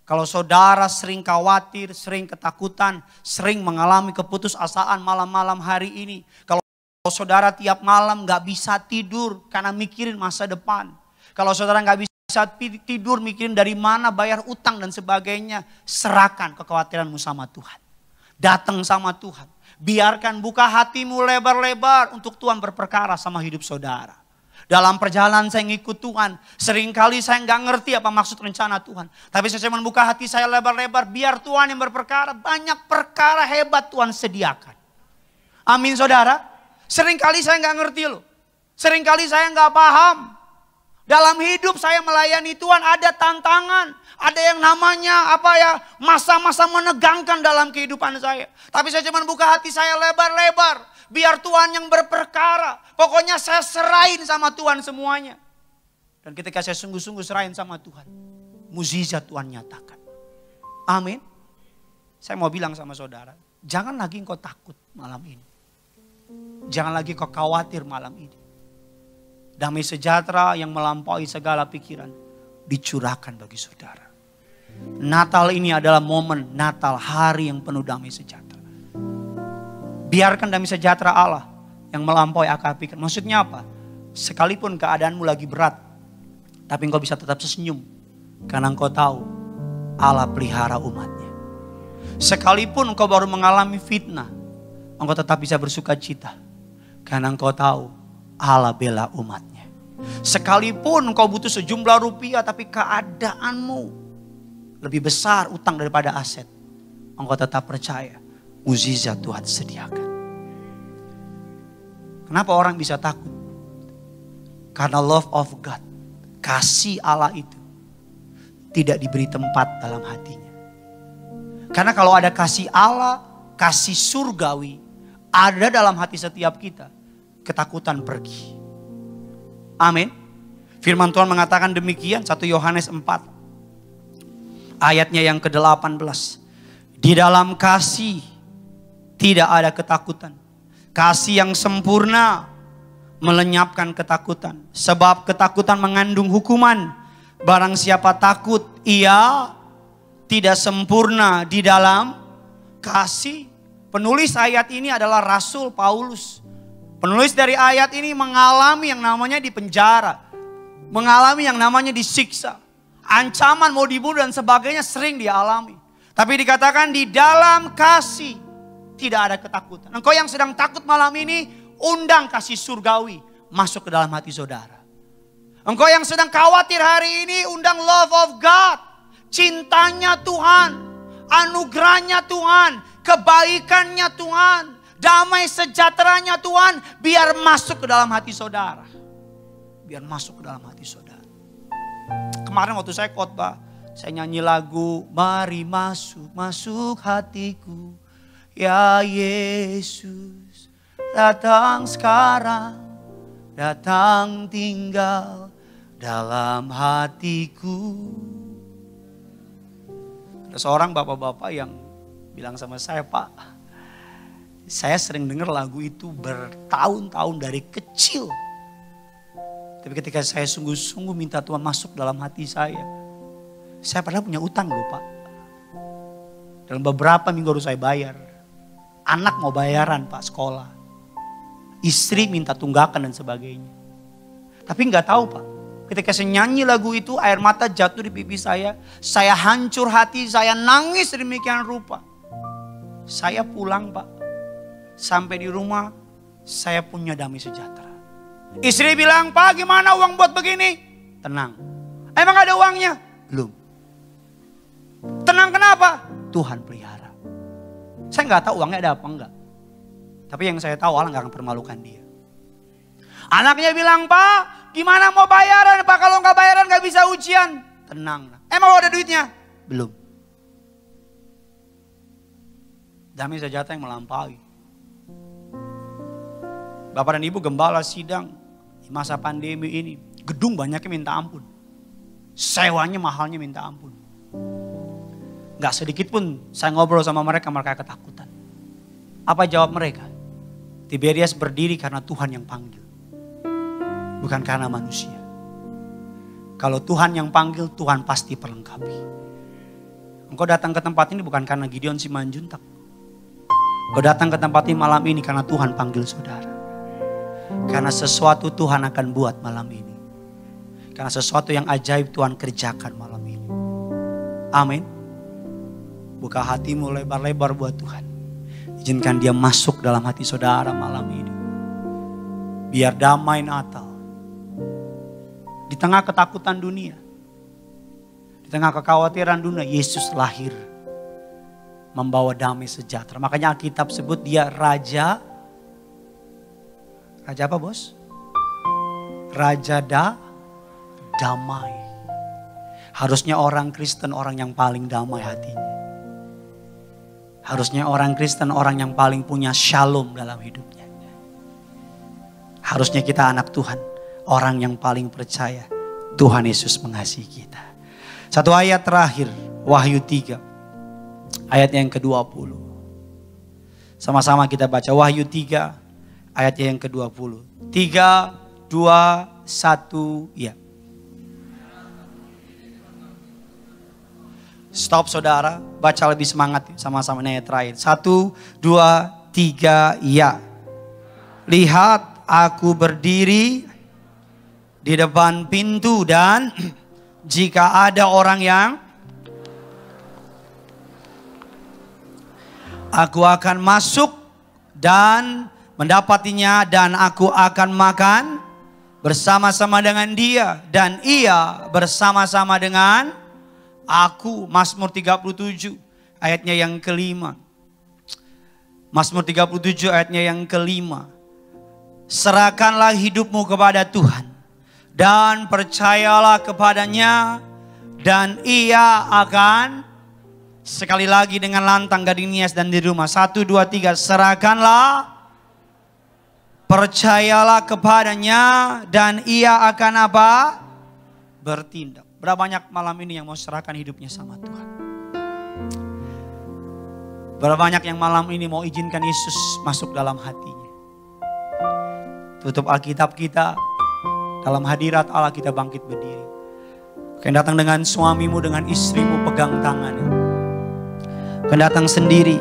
Kalau saudara sering khawatir, sering ketakutan, sering mengalami keputusasaan malam-malam hari ini. Kalau saudara tiap malam gak bisa tidur karena mikirin masa depan. Kalau saudara gak bisa tidur mikirin dari mana bayar utang dan sebagainya. Serahkan kekhawatiranmu sama Tuhan. Datang sama Tuhan. Biarkan buka hatimu lebar-lebar untuk Tuhan berperkara sama hidup saudara. Dalam perjalanan saya ngikut Tuhan. Seringkali saya nggak ngerti apa maksud rencana Tuhan. Tapi saya cuma buka hati saya lebar-lebar. Biar Tuhan yang berperkara. Banyak perkara hebat Tuhan sediakan. Amin saudara. Seringkali saya nggak ngerti loh. Seringkali saya nggak paham. Dalam hidup saya melayani Tuhan ada tantangan. Ada yang namanya masa-masa menegangkan dalam kehidupan saya. Tapi saya cuma buka hati saya lebar-lebar. Biar Tuhan yang berperkara. Pokoknya saya serahin sama Tuhan semuanya. Dan ketika saya sungguh-sungguh serahin sama Tuhan. Mukjizat Tuhan nyatakan. Amin. Saya mau bilang sama saudara. Jangan lagi engkau takut malam ini. Jangan lagi kau khawatir malam ini. Damai sejahtera yang melampaui segala pikiran. Dicurahkan bagi saudara. Natal ini adalah momen Natal, hari yang penuh damai sejahtera. Biarkan damai sejahtera Allah yang melampaui akal pikiran. Maksudnya apa? Sekalipun keadaanmu lagi berat, tapi engkau bisa tetap senyum. Karena engkau tahu Allah pelihara umatnya. Sekalipun engkau baru mengalami fitnah, engkau tetap bisa bersuka cita. Karena engkau tahu Allah bela umatnya. Sekalipun engkau butuh sejumlah rupiah, tapi keadaanmu lebih besar utang daripada aset, engkau tetap percaya mukjizat Tuhan sediakan. Kenapa orang bisa takut? Karena love of God, kasih Allah itu tidak diberi tempat dalam hatinya. Karena kalau ada kasih Allah, kasih surgawi ada dalam hati setiap kita, ketakutan pergi. Amin. Firman Tuhan mengatakan demikian, 1 Yohanes 4 ayatnya yang ke-18. Di dalam kasih tidak ada ketakutan. Kasih yang sempurna melenyapkan ketakutan. Sebab ketakutan mengandung hukuman. Barang siapa takut, ia tidak sempurna di dalam kasih. Penulis ayat ini adalah Rasul Paulus. Penulis dari ayat ini mengalami yang namanya dipenjara. Mengalami yang namanya disiksa. Ancaman mau dibunuh dan sebagainya sering dialami. Tapi dikatakan di dalam kasih tidak ada ketakutan. Engkau yang sedang takut malam ini, undang kasih surgawi masuk ke dalam hati saudara. Engkau yang sedang khawatir hari ini, undang love of God. Cintanya Tuhan, anugerahnya Tuhan, kebaikannya Tuhan, damai sejahteranya Tuhan, biar masuk ke dalam hati saudara. Biar masuk ke dalam hati saudara. Kemarin waktu saya khotbah, saya nyanyi lagu, mari masuk, masuk hatiku. Ya Yesus, datang sekarang, datang tinggal dalam hatiku. Ada seorang bapak-bapak yang bilang sama saya, Pak, saya sering dengar lagu itu bertahun-tahun dari kecil. Tapi ketika saya sungguh-sungguh minta Tuhan masuk dalam hati saya padahal punya utang loh Pak. Dalam beberapa minggu harus saya bayar. Anak mau bayaran Pak sekolah. Istri minta tunggakan dan sebagainya. Tapi nggak tahu Pak. Ketika saya nyanyi lagu itu, air mata jatuh di pipi saya hancur hati, saya nangis demikian rupa. Saya pulang Pak. Sampai di rumah, saya punya damai sejahtera. Istri bilang, Pak gimana uang buat begini? Tenang. Emang ada uangnya? Belum. Tenang kenapa? Tuhan pelihara. Saya nggak tahu uangnya ada apa enggak. Tapi yang saya tahu Allah nggak akan permalukan dia. Anaknya bilang, Pak gimana mau bayaran Pak? Kalau nggak bayaran nggak bisa ujian. Tenang. Emang ada duitnya? Belum. Damai sejahtera yang melampaui. Bapak dan Ibu gembala sidang di masa pandemi ini. Gedung banyaknya minta ampun. Sewanya mahalnya minta ampun. Gak sedikit pun saya ngobrol sama mereka ketakutan. Apa jawab mereka? Tiberias berdiri karena Tuhan yang panggil. Bukan karena manusia. Kalau Tuhan yang panggil, Tuhan pasti perlengkapi. Engkau datang ke tempat ini bukan karena Gideon Simanjuntak. Engkau datang ke tempat ini malam ini karena Tuhan panggil saudara. Karena sesuatu Tuhan akan buat malam ini. Karena sesuatu yang ajaib Tuhan kerjakan malam ini. Amin. Buka hatimu lebar-lebar buat Tuhan. Izinkan dia masuk dalam hati saudara malam ini. Biar damai Natal Di tengah ketakutan dunia, di tengah kekhawatiran dunia, Yesus lahir membawa damai sejahtera. Makanya Alkitab sebut dia Raja. Raja apa, Bos? Raja damai. Harusnya orang Kristen orang yang paling damai hatinya. Harusnya orang Kristen orang yang paling punya shalom dalam hidupnya. Harusnya kita anak Tuhan, orang yang paling percaya Tuhan Yesus mengasihi kita. Satu ayat terakhir, Wahyu 3, ayat yang ke-20. Sama-sama kita baca Wahyu 3, ayat yang ke-20. 3, 2, 1, ya. Stop saudara, baca lebih semangat sama-sama ayat terakhir. 1, 2, 3, ya. Lihat aku berdiri di depan pintu dan jika ada orang yang aku akan masuk dan mendapatinya dan aku akan makan bersama-sama dengan dia dan ia bersama-sama dengan aku. Mazmur 37 ayatnya yang kelima. Mazmur 37 ayatnya yang kelima. Serahkanlah hidupmu kepada Tuhan dan percayalah kepadanya dan ia akan, sekali lagi dengan lantang Gading Nias dan di rumah. 1, 2, 3. Serahkanlah, percayalah kepadanya dan ia akan apa? Bertindak. Berapa banyak malam ini yang mau serahkan hidupnya sama Tuhan? Berapa banyak yang malam ini mau izinkan Yesus masuk dalam hatinya? Tutup Alkitab kita, dalam hadirat Allah kita bangkit berdiri. Kau datang dengan suamimu, dengan istrimu, pegang tangannya. Kau datang sendiri,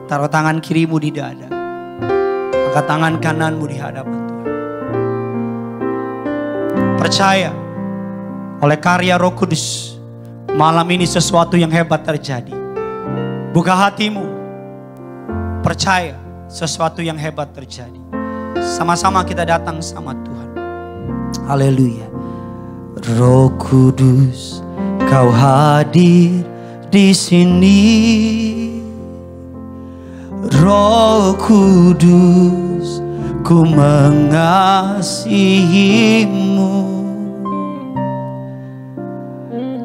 taruh tangan kirimu di dada. Angkat tangan kananmu di hadapan Tuhan. Percaya oleh karya Roh Kudus, malam ini sesuatu yang hebat terjadi. Buka hatimu, percaya sesuatu yang hebat terjadi. Sama-sama kita datang sama Tuhan. Haleluya. Roh Kudus, Kau hadir di sini. Roh Kudus, ku mengasihimu.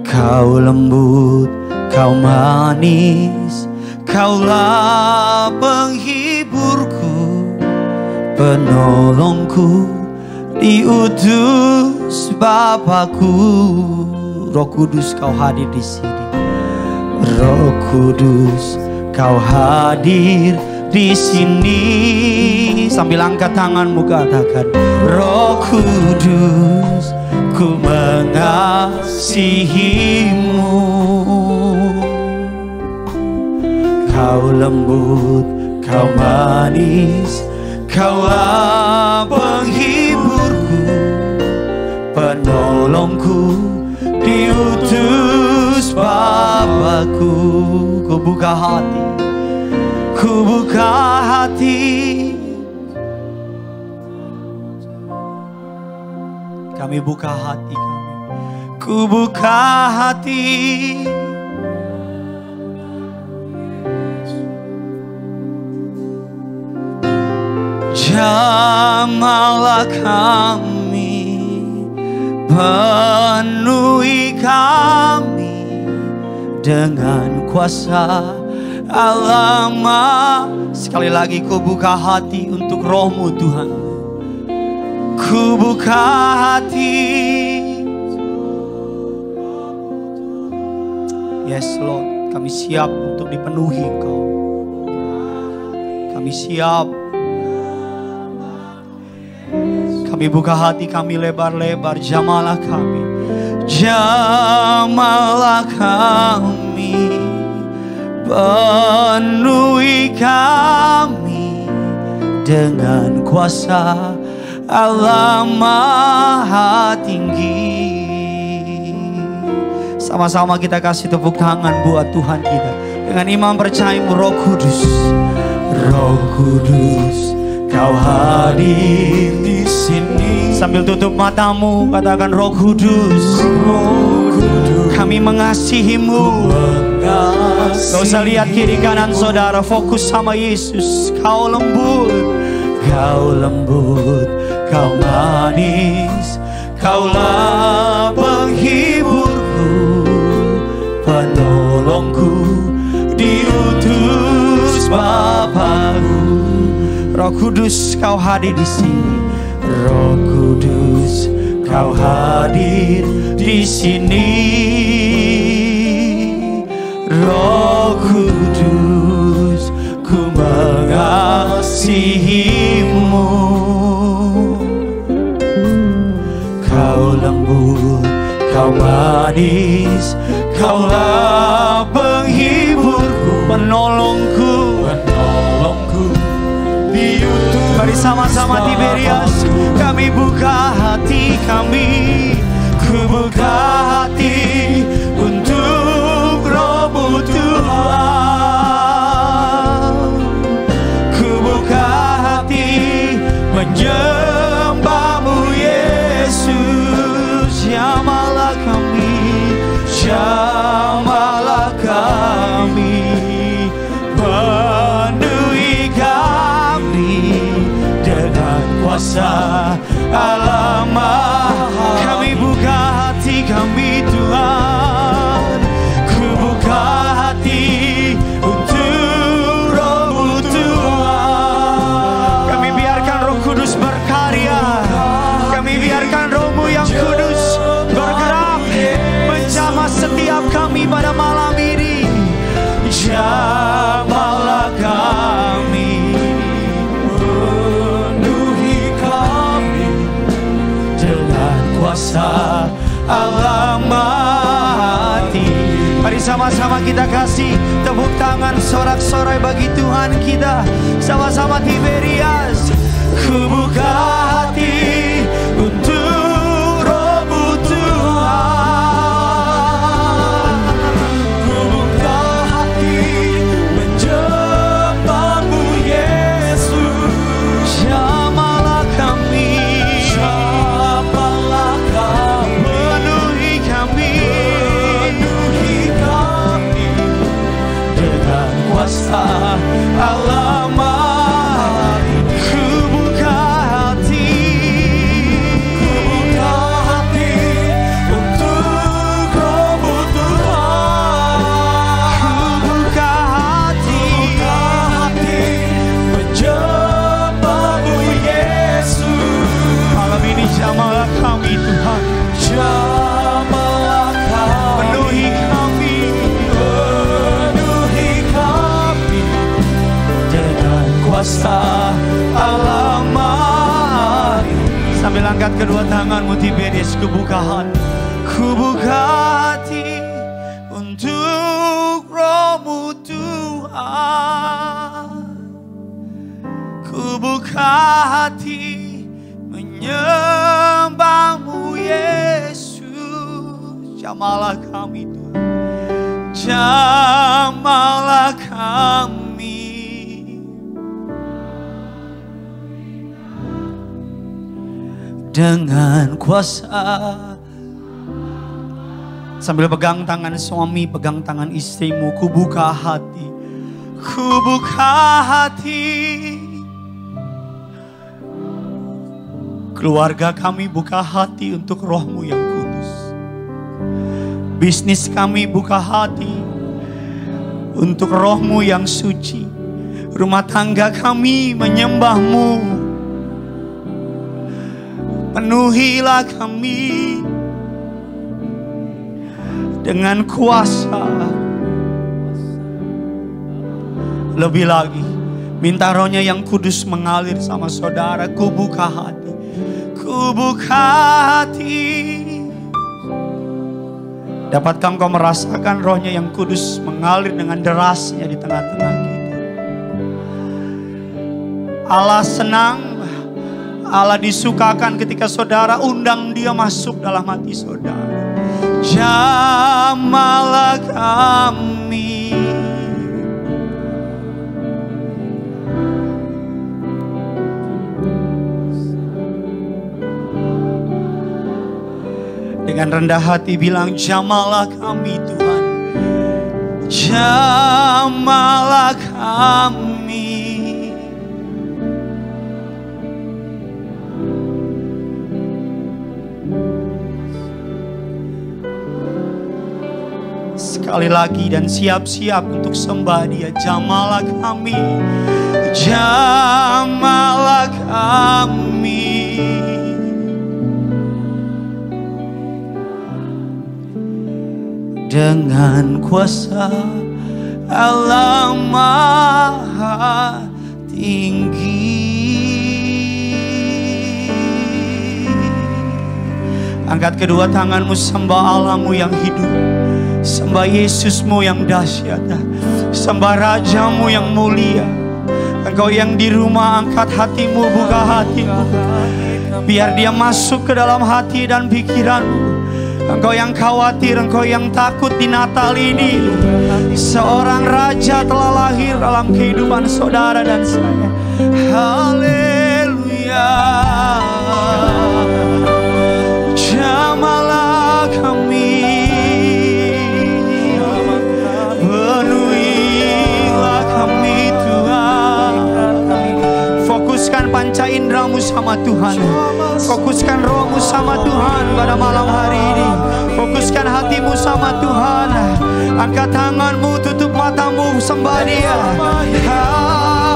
Kau lembut, Kau manis, Kaulah penghiburku, penolongku, diutus Bapakku. Roh Kudus, Kau hadir di sini. Roh Kudus, Kau hadir di sini. Sambil angkat tanganmu katakan, Roh Kudus, ku mengasihimu. Kau lembut, Kau manis, Kaulah penghiburku, penolongku, diutus Bapakku. Ku buka hati, ku buka hati. Kami buka hati kami, ku buka hati. Jamahlah kami, penuhi kami dengan kuasa Allah. Sekali lagi ku buka hati untuk Roh-Mu Tuhan. Ku buka hati. Yes Lord, kami siap untuk dipenuhi Engkau. Kami siap. Kami buka hati kami lebar-lebar. Jamahlah kami, jamahlah kami, penuhi kami dengan kuasa Allah Maha Tinggi. Sama-sama kita kasih tepuk tangan buat Tuhan kita. Dengan iman percayamu, Roh Kudus, Roh Kudus, Kau hadir di sini. Sambil tutup matamu, katakan Roh Kudus, kami mengasihimu. Gak usah lihat kiri kanan saudara, fokus sama Yesus. Kau lembut, kau lembut, kau manis, kaulah penghiburku, penolongku, diutus Bapakku. Roh Kudus, kau hadir di sini. Roh Kudus, kau hadir di sini. Roh Kudus, ku mengasihimu. Kau lembut, kau manis, kaulah penghiburku, penolongku, diutus. Mari sama-sama Tiberias, kami buka hati kami, ku buka hati untuk Roh-Mu Tuhan. Ku buka hati menyembah-Mu Yesus. Jamahlah kami, jamahlah kami, penuhi kami dengan kuasa Allah Maha. Kami buka hati kami Tuhan, ku buka hati untuk Roh-Mu Tuhan. Kami biarkan Roh Kudus berkarya, kami biarkan Roh-Mu yang kudus bergerak menjamah setiap kami pada malam ini. Jamahlah kami, penuhi kami dengan kuasa Allah Maha. Mari sama-sama kita kasih tepuk tangan sorak-sorai bagi Tuhan kita. Sama-sama Tiberias, ku buka hati untuk Roh-Mu Tuhan. Ku buka hati menyembah-Mu Yesus. Jamahlah kami, jamahlah kami, penuhi kami, dengan kuasa Allah Maha. Ku buka hati, ku buka hati untuk Roh-Mu Tuhan. Ku buka hati menyembah-Mu Yesus. Malam ini jamahlah kami Tuhan, jamahlah kami, penuhi kami, penuhi kami dengan kuasa Allah Maha. Sambil angkat kedua tanganmu Tiberias, ku buka hati, ku buka hati untuk Roh-Mu Tuhan. Ku buka hati menyembah-Mu Yesus. Jamahlah kami Tuhan, jamahlah kami dengan kuasa. Sambil pegang tangan suami, pegang tangan istrimu, ku buka hati, ku buka hati. Keluarga kami buka hati untuk Roh-Mu yang kudus. Bisnis kami buka hati untuk Roh-Mu yang suci. Rumah tangga kami menyembah-Mu. Penuhilah kami dengan kuasa. Lebih lagi, minta Roh-Nya yang kudus mengalir sama saudara. Ku buka hati, ku buka hati. Dapatkah engkau merasakan Roh-Nya yang kudus mengalir dengan derasnya di tengah-tengah kita? Allah senang, Allah disukakan ketika saudara undang Dia masuk dalam hati saudara. Jamahlah kami, Dengan rendah hati bilang, jamalah kami Tuhan. Jamalah kami. Sekali lagi dan siap-siap untuk sembah Dia. Jamalah kami. Jamalah kami. Dengan kuasa Allah Maha Tinggi. Angkat kedua tanganmu, sembah Allahmu yang hidup. Sembah Yesusmu yang dahsyat. Sembah Rajamu yang mulia. Engkau yang di rumah, angkat hatimu, buka hatimu. Biar Dia masuk ke dalam hati dan pikiranmu. Engkau yang khawatir, engkau yang takut di Natal ini. Seorang Raja telah lahir dalam kehidupan saudara dan saya. Haleluya. Jamalah kami. Penuhilah kami Tuhan. Fokuskan panca indramu sama Tuhan. Fokuskan rohmu sama Tuhan pada malam hari ini. Fokuskan hatimu sama Tuhan. Angkat tanganmu, tutup matamu, sembah Dia. Haleluya.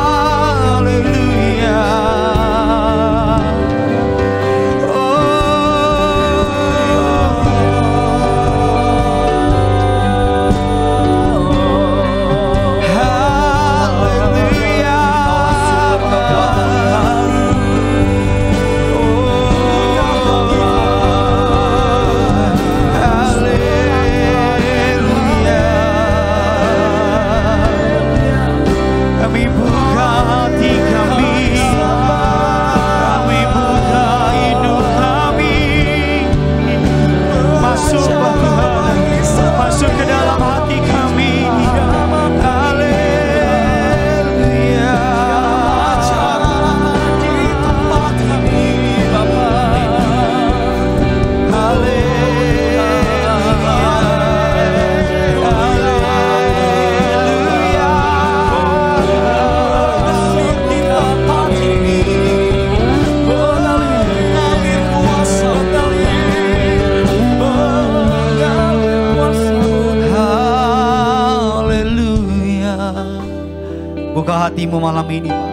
Buka hatimu malam ini, Pak.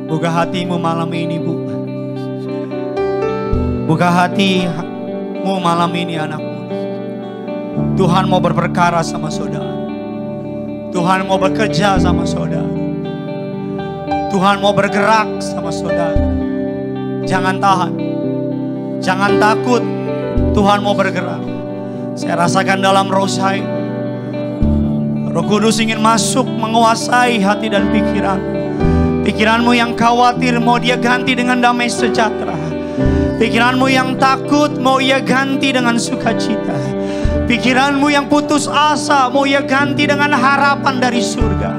Buka hatimu malam ini, Bu. Buka hatimu malam ini, anakmu. Tuhan mau berperkara sama saudara. Tuhan mau bekerja sama saudara. Tuhan mau bergerak sama saudara. Jangan tahan. Jangan takut. Tuhan mau bergerak. Saya rasakan dalam roh saya. Roh Kudus ingin masuk menguasai hati dan pikiran. Pikiranmu yang khawatir mau Dia ganti dengan damai sejahtera. Pikiranmu yang takut mau Ia ganti dengan sukacita. Pikiranmu yang putus asa mau Ia ganti dengan harapan dari surga.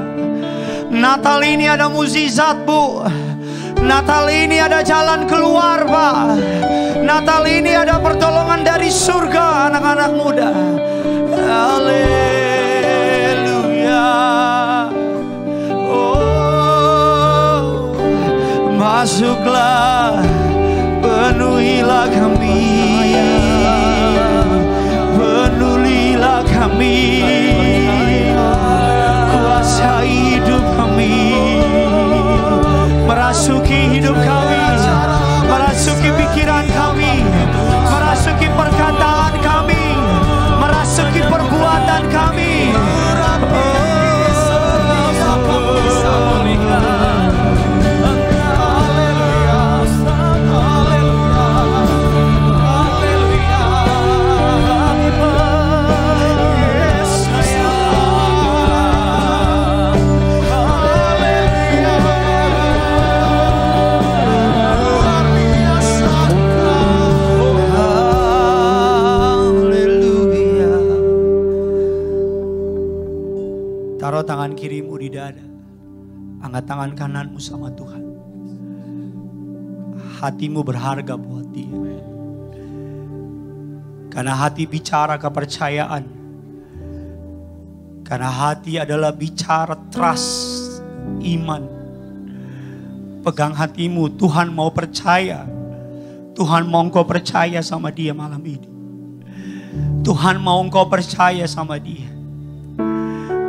Natal ini ada mukjizat, Bu. Natal ini ada jalan keluar, Pak. Natal ini ada pertolongan dari surga, anak-anak muda. Haleluya. Oh, masuklah, penuhilah kami, penuhilah kami, kuasai hidup kami, merasuki hidup kami, merasuki pikiran kami, merasuki perkataan kami, merasuki perbuatan kami. Taruh tangan kirimu di dada. Angkat tangan kananmu sama Tuhan. Hatimu berharga buat Dia. Karena hati bicara kepercayaan. Karena hati adalah bicara trust, iman. Pegang hatimu, Tuhan mau percaya. Tuhan mau engkau percaya sama dia malam ini. Tuhan mau engkau percaya sama dia.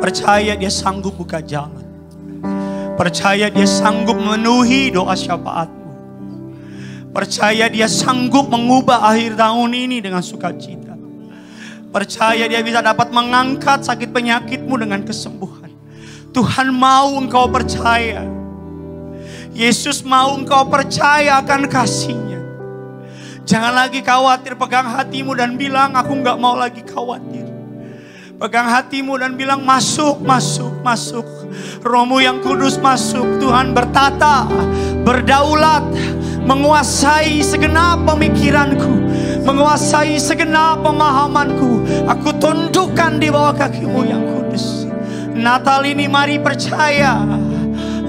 Percaya dia sanggup buka jalan. Percaya dia sanggup memenuhi doa syafaatmu. Percaya dia sanggup mengubah akhir tahun ini dengan sukacita. Percaya dia bisa dapat mengangkat sakit penyakitmu dengan kesembuhan. Tuhan mau engkau percaya. Yesus mau engkau percaya akan kasih-Nya. Jangan lagi khawatir, pegang hatimu dan bilang, aku gak mau lagi khawatir. Pegang hatimu dan bilang, masuk, masuk, masuk. Roh-Mu yang kudus masuk. Tuhan bertata, berdaulat, menguasai segenap pemikiranku, menguasai segenap pemahamanku. Aku tundukkan di bawah kaki-Mu yang kudus. Natal ini mari percaya.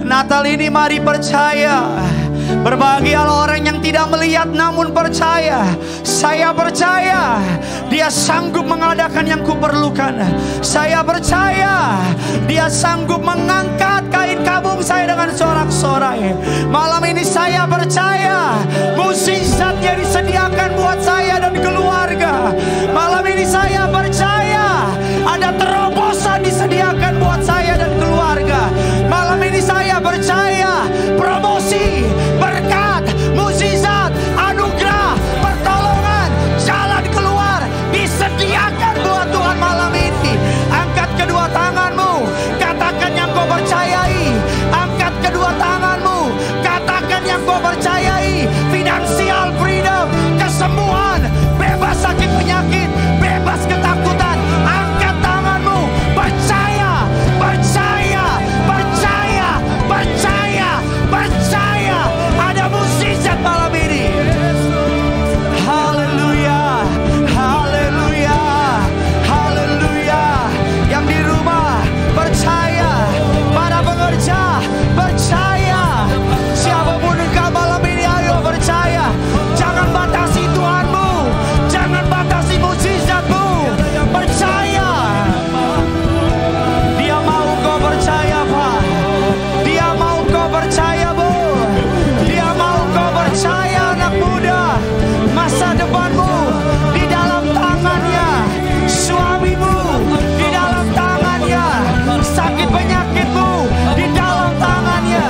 Natal ini mari percaya. Berbahagialah orang yang tidak melihat namun percaya. Saya percaya Dia sanggup mengadakan yang kuperlukan. Saya percaya Dia sanggup mengangkat kain kabung saya dengan sorak-sorai. Malam ini saya percaya mukjizatnya disediakan buat saya dan keluarga. Malam ini saya percaya ada terobosan disediakan buat saya dan keluarga. Malam ini saya percaya promosi, berkat, mukjizat, anugerah, pertolongan, jalan keluar disediakan buat Tuhan malam ini. Angkat kedua tanganmu, katakan yang kau percayai. Angkat kedua tanganmu, katakan yang kau percayai. Financial freedom, kesembuhan, bebas sakit penyakit, bebas ketakutan. Angkat tanganmu, percaya, percaya, percaya, percaya, percaya. Ada mukjizat malam ini. Haleluya, haleluya, haleluya. Yang di rumah percaya, para pekerja percaya. Siapapun engkau malam ini, ayo percaya. Jangan batasi Tuhanmu, jangan batasi mukjizatmu. Percaya. Dia mau kau percaya, Pak. Dia mau kau percaya, Bu. Dia mau kau percaya, anak muda. Masa depanmu di dalam tangannya. Suamimu di dalam tangannya. Sakit penyakitmu di dalam tangannya.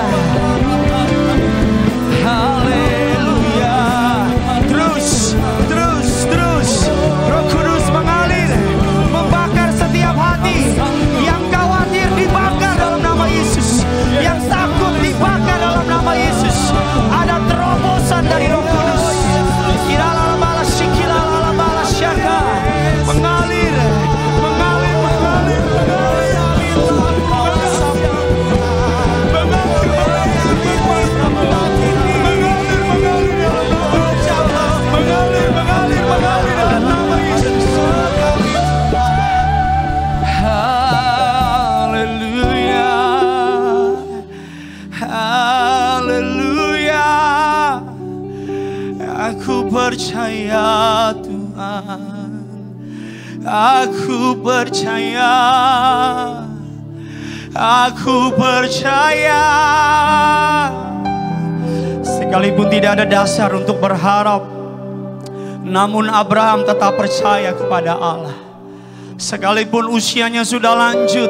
Haleluya. Terus, terus, terus. Roh Kudus mengalir, membakar setiap hati. Yang khawatir dibakar dalam nama Yesus. Yang takut dibakar dalam nama Yesus. Ada terobosan dari Roh Kudus. Kiralalamala shikilalamala syaka. Mengalir, mengalir, mengalir, mengalir. Mengalir, mengalir, mengalir dalam nama Yesus. Haleluya, haleluya. Aku percaya Tuhan, aku percaya, aku percaya. Sekalipun tidak ada dasar untuk berharap, namun Abraham tetap percaya kepada Allah. Sekalipun usianya sudah lanjut,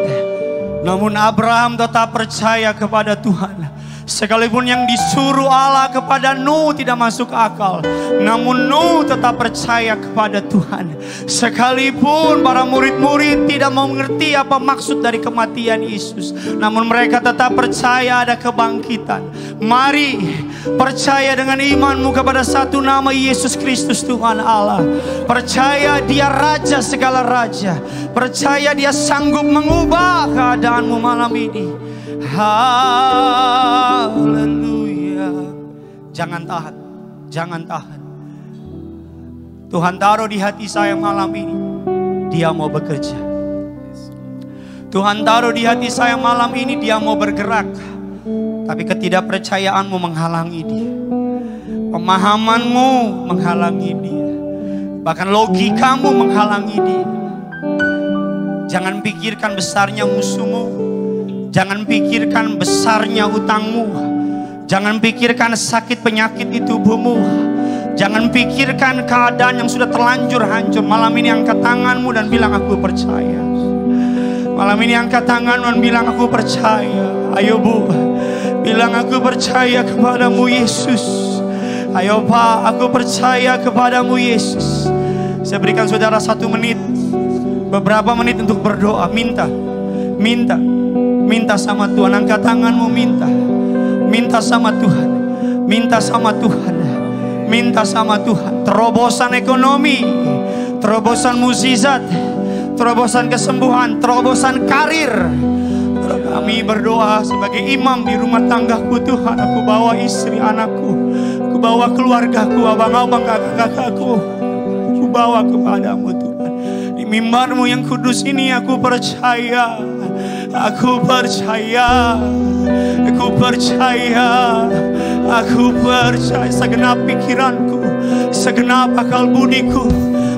namun Abraham tetap percaya kepada Tuhan. Sekalipun yang disuruh Allah kepada Nuh tidak masuk akal, namun Nuh tetap percaya kepada Tuhan. Sekalipun para murid-murid tidak mau mengerti apa maksud dari kematian Yesus, namun mereka tetap percaya ada kebangkitan. Mari percaya dengan imanmu kepada satu nama Yesus Kristus Tuhan Allah. Percaya Dia Raja segala raja. Percaya Dia sanggup mengubah keadaanmu malam ini. Haleluya. Jangan tahan, jangan tahan. Tuhan taruh di hati saya malam ini, Dia mau bekerja. Tuhan taruh di hati saya malam ini, Dia mau bergerak. Tapi ketidakpercayaanmu menghalangi Dia. Pemahamanmu menghalangi Dia. Bahkan logikamu menghalangi dia. Jangan pikirkan besarnya musuhmu. Jangan pikirkan besarnya hutangmu. Jangan pikirkan sakit penyakit di tubuhmu. Jangan pikirkan keadaan yang sudah terlanjur hancur. Malam ini angkat tanganmu dan bilang, aku percaya. Malam ini angkat tanganmu dan bilang, aku percaya. Ayo Bu, bilang, aku percaya kepadamu Yesus. Ayo Pak, aku percaya kepadamu Yesus. Saya berikan saudara 1 menit, beberapa menit untuk berdoa. Minta sama Tuhan. Angkat tanganmu, minta sama Tuhan. Minta sama Tuhan. Minta sama Tuhan. Terobosan ekonomi, terobosan mukjizat, terobosan kesembuhan, terobosan karir. Kami berdoa sebagai imam di rumah tanggaku Tuhan. Aku bawa istri anakku, aku bawa keluargaku, abang-abang, kakak-kakakku, aku bawa kepadamu Tuhan. Di mimbarmu yang kudus ini aku percaya. Aku percaya. Aku percaya. Aku percaya. Segenap pikiranku, segenap akal budiku,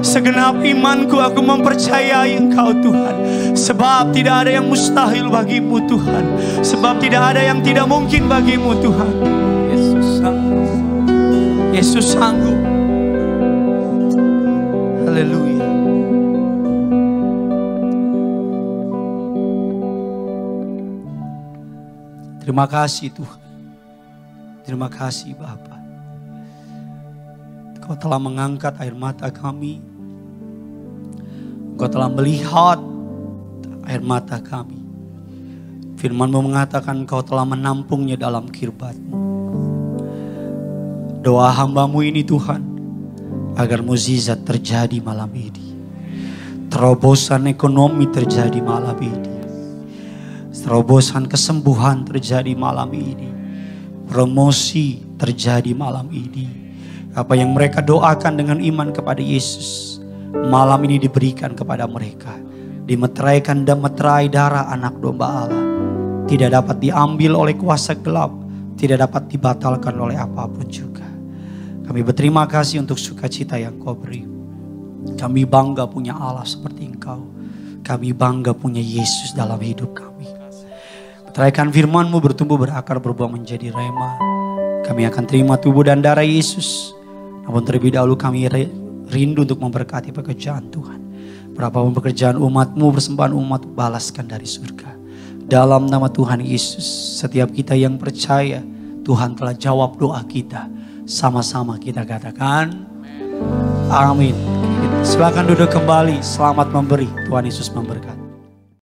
segenap imanku, aku mempercayai Engkau Tuhan. Sebab tidak ada yang mustahil bagimu Tuhan. Sebab tidak ada yang tidak mungkin bagimu Tuhan. Yesus sanggup. Yesus sanggup. Haleluya. Terima kasih Tuhan. Terima kasih Bapa. Kau telah mengangkat air mata kami. Kau telah melihat air mata kami. Firman-Mu mengatakan Kau telah menampungnya dalam kirbat-Mu. Doa hamba-Mu ini Tuhan, agar mukjizat terjadi malam ini. Terobosan ekonomi terjadi malam ini. Terobosan kesembuhan terjadi malam ini. Promosi terjadi malam ini. Apa yang mereka doakan dengan iman kepada Yesus, malam ini diberikan kepada mereka. Dimeteraikan dan meterai darah anak domba Allah. Tidak dapat diambil oleh kuasa gelap. Tidak dapat dibatalkan oleh apapun juga. Kami berterima kasih untuk sukacita yang Kau beri. Kami bangga punya Allah seperti Engkau. Kami bangga punya Yesus dalam hidup kami. Meteraikan firman-Mu bertumbuh berakar berbuah menjadi rema. Kami akan terima tubuh dan darah Yesus. Namun terlebih dahulu kami rindu untuk memberkati pekerjaan Tuhan. Berapapun pekerjaan umat-Mu, persembahan umat, balaskan dari surga. Dalam nama Tuhan Yesus, setiap kita yang percaya, Tuhan telah jawab doa kita. Sama-sama kita katakan, amin. Silakan duduk kembali, selamat memberi. Tuhan Yesus memberkati.